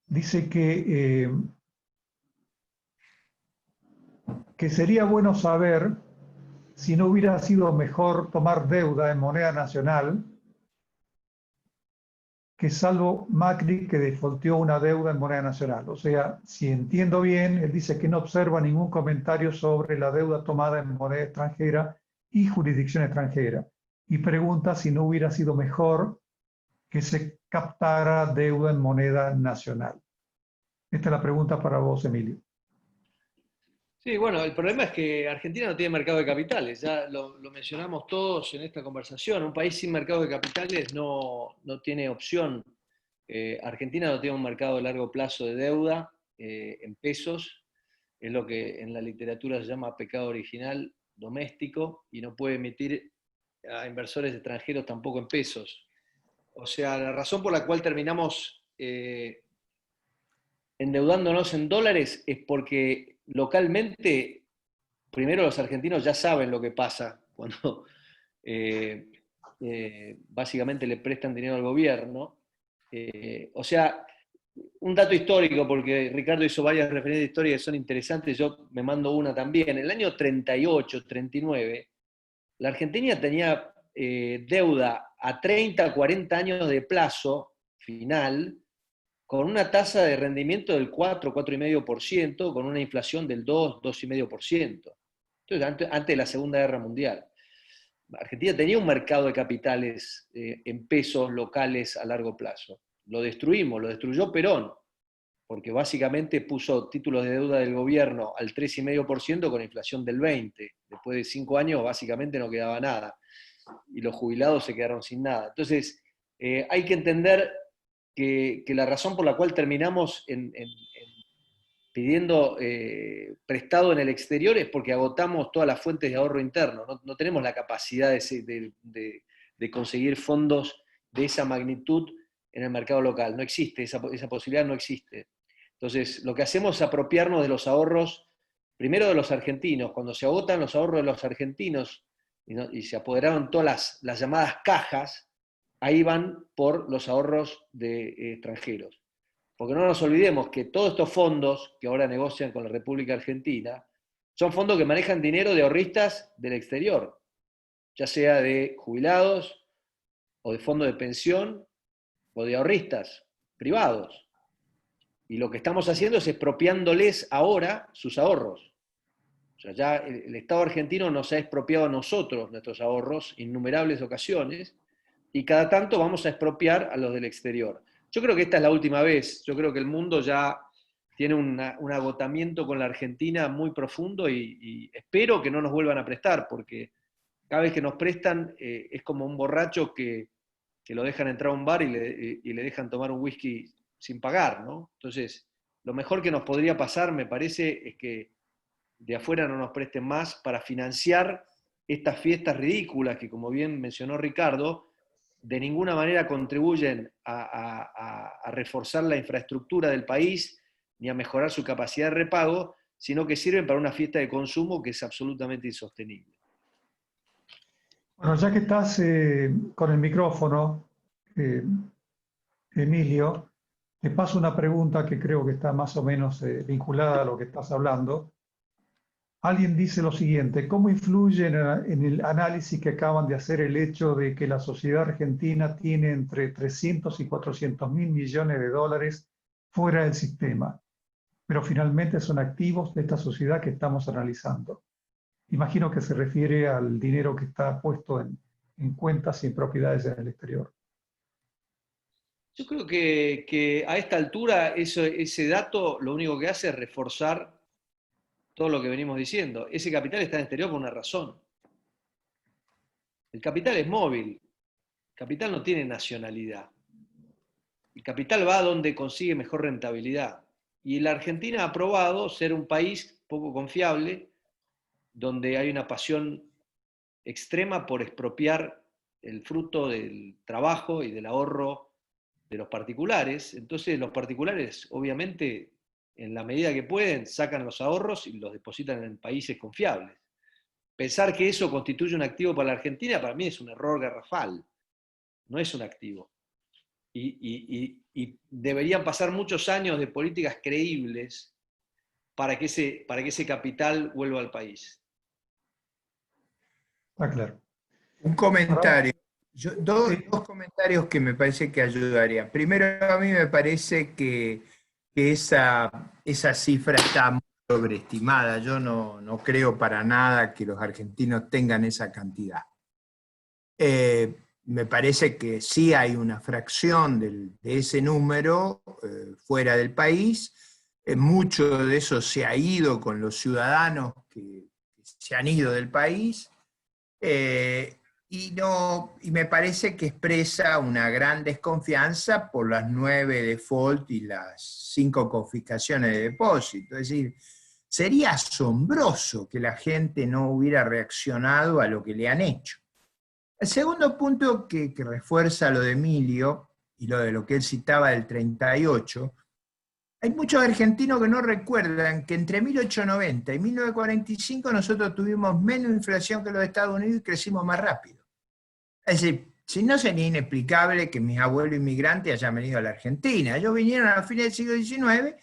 Dice que sería bueno saber si no hubiera sido mejor tomar deuda en moneda nacional, que salvo Macri, que defaulteó una deuda en moneda nacional. O sea, si entiendo bien, él dice que no observa ningún comentario sobre la deuda tomada en moneda extranjera y jurisdicción extranjera. Y pregunta si no hubiera sido mejor que se captara deuda en moneda nacional. Esta es la pregunta para vos, Emilio. Sí, bueno, el problema es que Argentina no tiene mercado de capitales, ya lo mencionamos todos en esta conversación. Un país sin mercado de capitales no tiene opción. Argentina no tiene un mercado de largo plazo de deuda en pesos, es lo que en la literatura se llama pecado original doméstico, y no puede emitir a inversores extranjeros tampoco en pesos. O sea, la razón por la cual terminamos endeudándonos en dólares es porque localmente, primero los argentinos ya saben lo que pasa cuando básicamente le prestan dinero al gobierno. O sea, un dato histórico, porque Ricardo hizo varias referencias de historia que son interesantes, yo me mando una también. En el año 38, 39, la Argentina tenía deuda a 30, 40 años de plazo final, con una tasa de rendimiento del 4, 4,5%, con una inflación del 2, 2,5%. Entonces, antes de la Segunda Guerra Mundial. Argentina tenía un mercado de capitales en pesos locales a largo plazo. Lo destruimos, lo destruyó Perón, porque básicamente puso títulos de deuda del gobierno al 3,5% con inflación del 20%. Después de 5 años básicamente no quedaba nada, y los jubilados se quedaron sin nada. Entonces, hay que entender que la razón por la cual terminamos pidiendo prestado en el exterior es porque agotamos todas las fuentes de ahorro interno. No tenemos la capacidad de conseguir fondos de esa magnitud en el mercado local. No existe, esa posibilidad no existe. Entonces, lo que hacemos es apropiarnos de los ahorros, primero de los argentinos. Cuando se agotan los ahorros de los argentinos y se apoderaron todas las llamadas cajas, ahí van por los ahorros de extranjeros. Porque no nos olvidemos que todos estos fondos que ahora negocian con la República Argentina son fondos que manejan dinero de ahorristas del exterior, ya sea de jubilados o de fondos de pensión o de ahorristas privados. Y lo que estamos haciendo es expropiándoles ahora sus ahorros. O sea, ya el Estado argentino nos ha expropiado a nosotros nuestros ahorros innumerables ocasiones, y cada tanto vamos a expropiar a los del exterior. Yo creo que esta es la última vez. Yo creo que el mundo ya tiene un agotamiento con la Argentina muy profundo, y espero que no nos vuelvan a prestar, porque cada vez que nos prestan es como un borracho que lo dejan entrar a un bar y le dejan tomar un whisky sin pagar, ¿no? Entonces, lo mejor que nos podría pasar, me parece, es que de afuera no nos presten más para financiar estas fiestas ridículas que, como bien mencionó Ricardo, de ninguna manera contribuyen a reforzar la infraestructura del país ni a mejorar su capacidad de repago, sino que sirven para una fiesta de consumo que es absolutamente insostenible. Bueno, ya que estás con el micrófono, Emilio, te paso una pregunta que creo que está más o menos vinculada a lo que estás hablando. Alguien dice lo siguiente: ¿cómo influye en el análisis que acaban de hacer el hecho de que la sociedad argentina tiene entre 300 y 400 mil millones de dólares fuera del sistema, pero finalmente son activos de esta sociedad que estamos analizando? Imagino que se refiere al dinero que está puesto en cuentas y en propiedades en el exterior. Yo creo que a esta altura ese dato lo único que hace es reforzar todo lo que venimos diciendo. Ese capital está en el exterior por una razón. El capital es móvil, el capital no tiene nacionalidad. El capital va a donde consigue mejor rentabilidad. Y la Argentina ha probado ser un país poco confiable, donde hay una pasión extrema por expropiar el fruto del trabajo y del ahorro de los particulares. Entonces los particulares, obviamente, en la medida que pueden, sacan los ahorros y los depositan en países confiables. Pensar que eso constituye un activo para la Argentina, para mí es un error garrafal. No es un activo. Y deberían pasar muchos años de políticas creíbles para que ese capital vuelva al país. Está claro. Un comentario. Sí. Dos comentarios que me parece que ayudarían. Primero, a mí me parece que esa cifra está muy sobreestimada. Yo no creo para nada que los argentinos tengan esa cantidad. Me parece que sí hay una fracción de ese número fuera del país. Mucho de eso se ha ido con los ciudadanos que se han ido del país. Y me parece que expresa una gran desconfianza por las 9 default y las 5 confiscaciones de depósito. Es decir, sería asombroso que la gente no hubiera reaccionado a lo que le han hecho. El segundo punto que refuerza lo de Emilio y lo que él citaba del 38, hay muchos argentinos que no recuerdan que entre 1890 y 1945 nosotros tuvimos menos inflación que los Estados Unidos y crecimos más rápido. Es decir, si no sería inexplicable que mis abuelos inmigrantes hayan venido a la Argentina. Ellos vinieron a fines del siglo XIX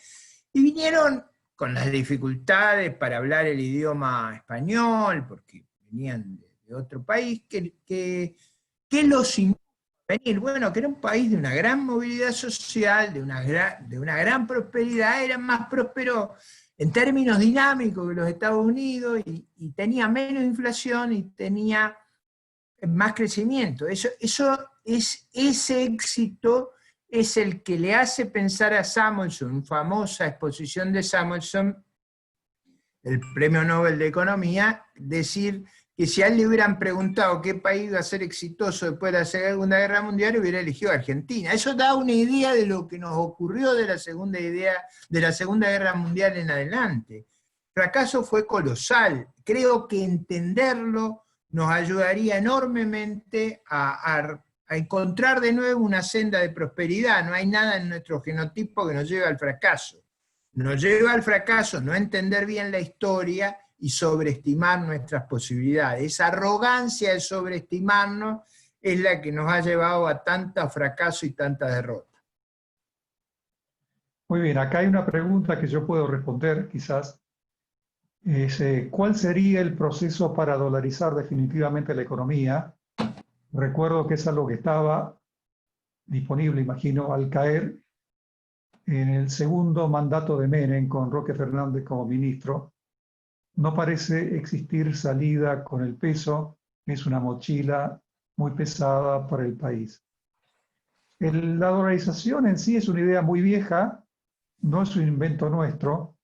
y vinieron con las dificultades para hablar el idioma español, porque venían de otro país, que los invitó a venir. Bueno, que era un país de una gran movilidad social, de una gran prosperidad, era más próspero en términos dinámicos que los Estados Unidos y tenía menos inflación y tenía más crecimiento. Ese éxito es el que le hace pensar a Samuelson, famosa exposición de Samuelson, el Premio Nobel de Economía, decir que si a él le hubieran preguntado qué país iba a ser exitoso después de la Segunda Guerra Mundial, hubiera elegido Argentina. Eso da una idea de lo que nos ocurrió de la Segunda Guerra Mundial en adelante. El fracaso fue colosal. Creo que entenderlo nos ayudaría enormemente a encontrar de nuevo una senda de prosperidad. No hay nada en nuestro genotipo que nos lleve al fracaso. Nos lleva al fracaso no entender bien la historia y sobreestimar nuestras posibilidades. Esa arrogancia de sobreestimarnos es la que nos ha llevado a tanto fracaso y tanta derrota. Muy bien, acá hay una pregunta que yo puedo responder, quizás. ¿Cuál sería el proceso para dolarizar definitivamente la economía? Recuerdo que es algo que estaba disponible, imagino, al caer en el segundo mandato de Menem con Roque Fernández como ministro. No parece existir salida con el peso, es una mochila muy pesada para el país. La dolarización en sí es una idea muy vieja, no es un invento nuestro.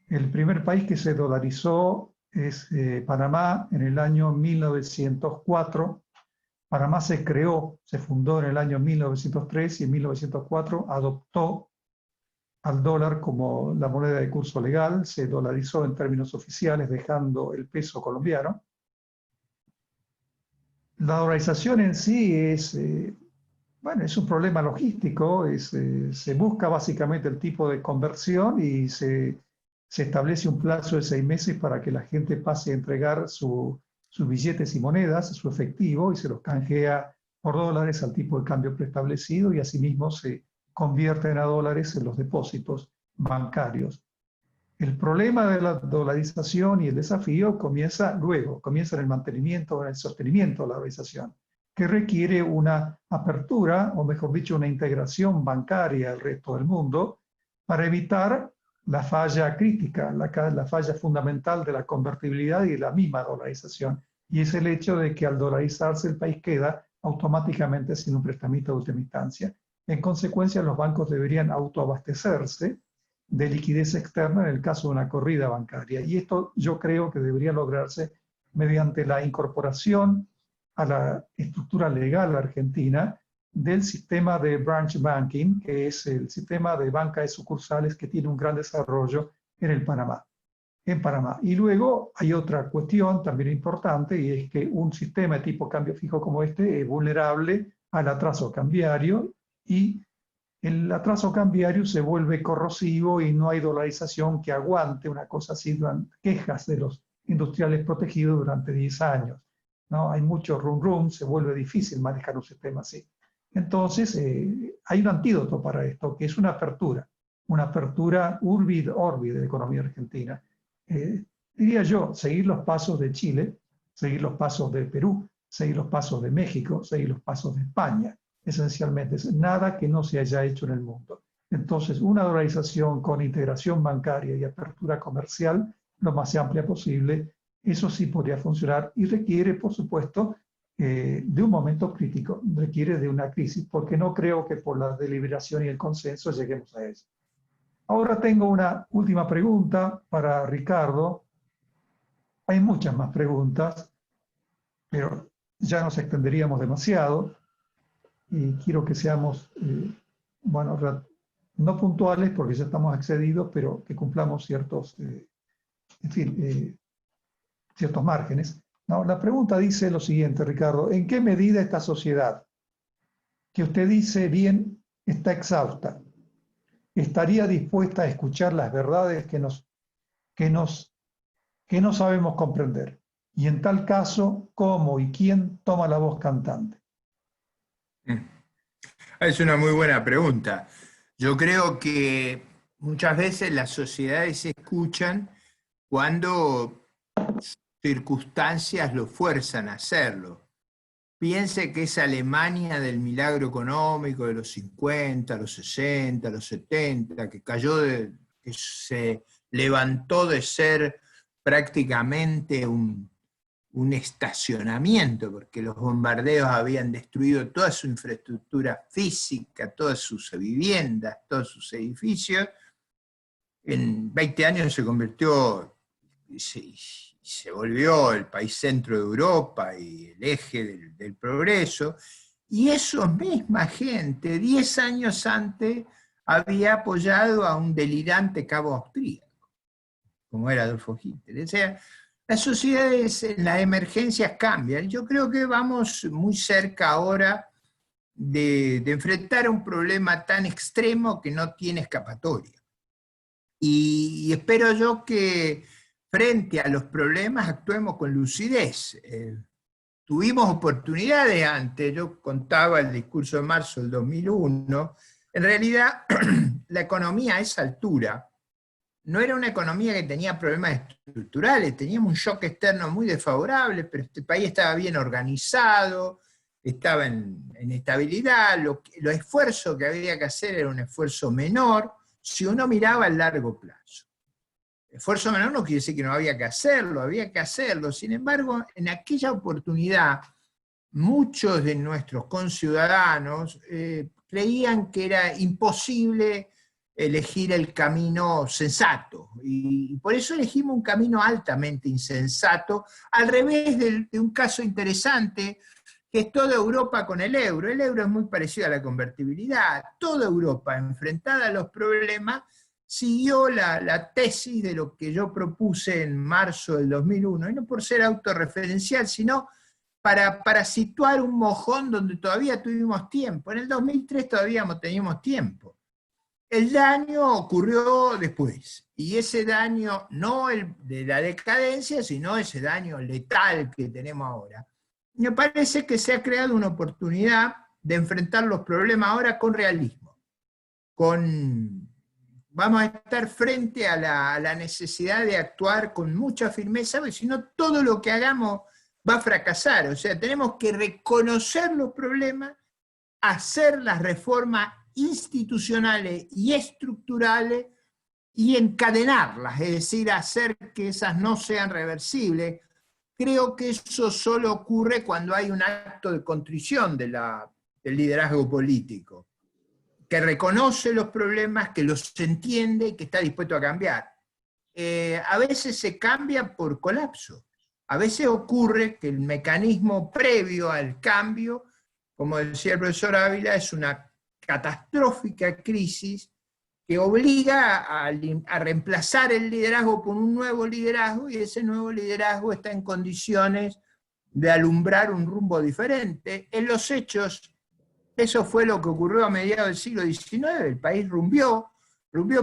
El primer país que se dolarizó es Panamá en el año 1904. Panamá se creó, se fundó en el año 1903 y en 1904 adoptó al dólar como la moneda de curso legal, se dolarizó en términos oficiales dejando el peso colombiano. La dolarización en sí es un problema logístico, se busca básicamente el tipo de conversión y se establece un plazo de 6 meses para que la gente pase a entregar sus billetes y monedas, su efectivo, y se los canjea por dólares al tipo de cambio preestablecido, y asimismo se convierten a dólares en los depósitos bancarios. El problema de la dolarización y el desafío comienza luego, comienza en el mantenimiento, en el sostenimiento de la dolarización, que requiere una apertura, o mejor dicho, una integración bancaria al resto del mundo para evitar la falla crítica, la falla fundamental de la convertibilidad y de la misma dolarización. Y es el hecho de que al dolarizarse el país queda automáticamente sin un prestamista de última instancia. En consecuencia, los bancos deberían autoabastecerse de liquidez externa en el caso de una corrida bancaria. Y esto yo creo que debería lograrse mediante la incorporación a la estructura legal argentina del sistema de branch banking, que es el sistema de banca de sucursales que tiene un gran desarrollo en Panamá. Y luego hay otra cuestión también importante, y es que un sistema de tipo cambio fijo como este es vulnerable al atraso cambiario, y el atraso cambiario se vuelve corrosivo y no hay dolarización que aguante una cosa así, durante quejas de los industriales protegidos durante 10 años. ¿No? Hay mucho rum, se vuelve difícil manejar un sistema así. Entonces, hay un antídoto para esto, que es una apertura urbi et orbi de la economía argentina. Diría yo, seguir los pasos de Chile, seguir los pasos de Perú, seguir los pasos de México, seguir los pasos de España. Esencialmente, es nada que no se haya hecho en el mundo. Entonces, una dolarización con integración bancaria y apertura comercial lo más amplia posible, eso sí podría funcionar y requiere, por supuesto, de un momento crítico, requiere de una crisis, porque no creo que por la deliberación y el consenso lleguemos a eso. Ahora tengo una última pregunta para Ricardo. Hay muchas más preguntas, pero ya nos extenderíamos demasiado. Y quiero que seamos, bueno, no puntuales porque ya estamos excedidos, pero que cumplamos ciertos, en fin, ciertos márgenes. No, la pregunta dice lo siguiente, Ricardo: ¿en qué medida esta sociedad, que usted dice bien está exhausta, estaría dispuesta a escuchar las verdades que no sabemos comprender? Y en tal caso, ¿cómo y quién toma la voz cantante? Es una muy buena pregunta. Yo creo que muchas veces las sociedades se escuchan cuando circunstancias lo fuerzan a hacerlo. Piense que esa Alemania del milagro económico de los 50, los 60, los 70, que que se levantó de ser prácticamente un estacionamiento, porque los bombardeos habían destruido toda su infraestructura física, todas sus viviendas, todos sus edificios. En 20 años se convirtió, se volvió el país centro de Europa y el eje del progreso, y esa misma gente, 10 años antes, había apoyado a un delirante cabo austríaco, como era Adolfo Hitler. O sea, las sociedades en las emergencias cambian. Yo creo que vamos muy cerca ahora de enfrentar un problema tan extremo que no tiene escapatoria. Y espero yo que frente a los problemas actuemos con lucidez. Tuvimos oportunidades antes, yo contaba el discurso de marzo del 2001, en realidad la economía a esa altura no era una economía que tenía problemas estructurales, teníamos un shock externo muy desfavorable, pero este país estaba bien organizado, estaba en estabilidad, los esfuerzos que había que hacer era un esfuerzo menor, si uno miraba a largo plazo. Esfuerzo menor no quiere decir que no había que hacerlo, sin embargo, en aquella oportunidad, muchos de nuestros conciudadanos creían que era imposible elegir el camino sensato, y por eso elegimos un camino altamente insensato, al revés de un caso interesante, que es toda Europa con el euro. El euro es muy parecido a la convertibilidad. Toda Europa, enfrentada a los problemas, siguió la tesis de lo que yo propuse en marzo del 2001, y no por ser autorreferencial, sino para situar un mojón donde todavía tuvimos tiempo. En el 2003 todavía teníamos tiempo. El daño ocurrió después, y ese daño no el de la decadencia, sino ese daño letal que tenemos ahora. Me parece que se ha creado una oportunidad de enfrentar los problemas ahora con realismo, con vamos a estar frente a la necesidad de actuar con mucha firmeza, porque si no todo lo que hagamos va a fracasar. O sea, tenemos que reconocer los problemas, hacer las reformas institucionales y estructurales y encadenarlas, es decir, hacer que esas no sean reversibles. Creo que eso solo ocurre cuando hay un acto de contrición del liderazgo político, que reconoce los problemas, que los entiende y que está dispuesto a cambiar. A veces se cambia por colapso. A veces ocurre que el mecanismo previo al cambio, como decía el profesor Ávila, es una catastrófica crisis que obliga a reemplazar el liderazgo por un nuevo liderazgo, y ese nuevo liderazgo está en condiciones de alumbrar un rumbo diferente. En los hechos, eso fue lo que ocurrió a mediados del siglo XIX, el país rumbió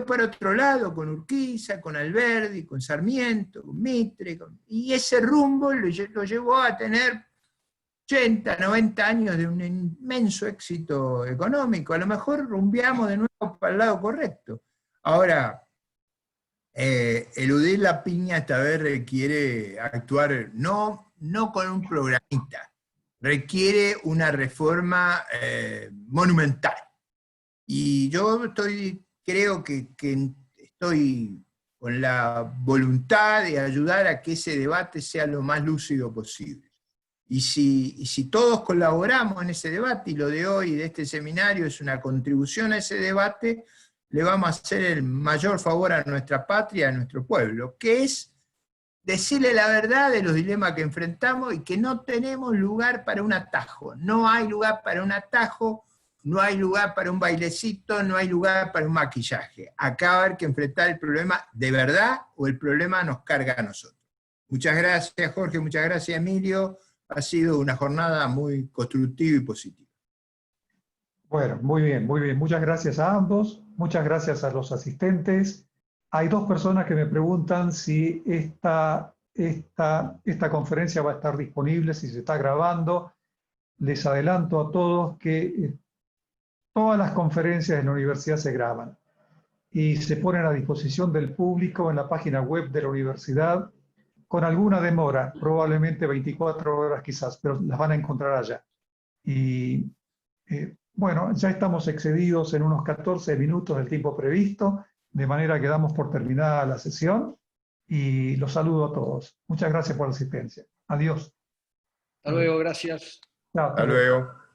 para otro lado, con Urquiza, con Alberdi, con Sarmiento, con Mitre, y ese rumbo lo llevó a tener 80, 90 años de un inmenso éxito económico. A lo mejor rumbeamos de nuevo para el lado correcto. Ahora, eludir la piña esta vez requiere actuar no con un programita, requiere una reforma monumental. Y yo creo que estoy con la voluntad de ayudar a que ese debate sea lo más lúcido posible. Y si todos colaboramos en ese debate, y lo de hoy, de este seminario, es una contribución a ese debate, le vamos a hacer el mayor favor a nuestra patria, a nuestro pueblo, que es decirle la verdad de los dilemas que enfrentamos y que no tenemos lugar para un atajo. No hay lugar para un atajo, no hay lugar para un bailecito, no hay lugar para un maquillaje. Acá va a haber que enfrentar el problema de verdad, o el problema nos carga a nosotros. Muchas gracias, Jorge, muchas gracias, Emilio. Ha sido una jornada muy constructiva y positiva. Bueno, muy bien, muy bien. Muchas gracias a ambos, muchas gracias a los asistentes. Hay dos personas que me preguntan si esta conferencia va a estar disponible, si se está grabando. Les adelanto a todos que todas las conferencias en la universidad se graban y se ponen a disposición del público en la página web de la universidad, con alguna demora, probablemente 24 horas quizás, pero las van a encontrar allá. Y bueno, ya estamos excedidos en unos 14 minutos del tiempo previsto, de manera que damos por terminada la sesión, y los saludo a todos. Muchas gracias por la asistencia. Adiós. Hasta luego, gracias. Chao, Hasta luego.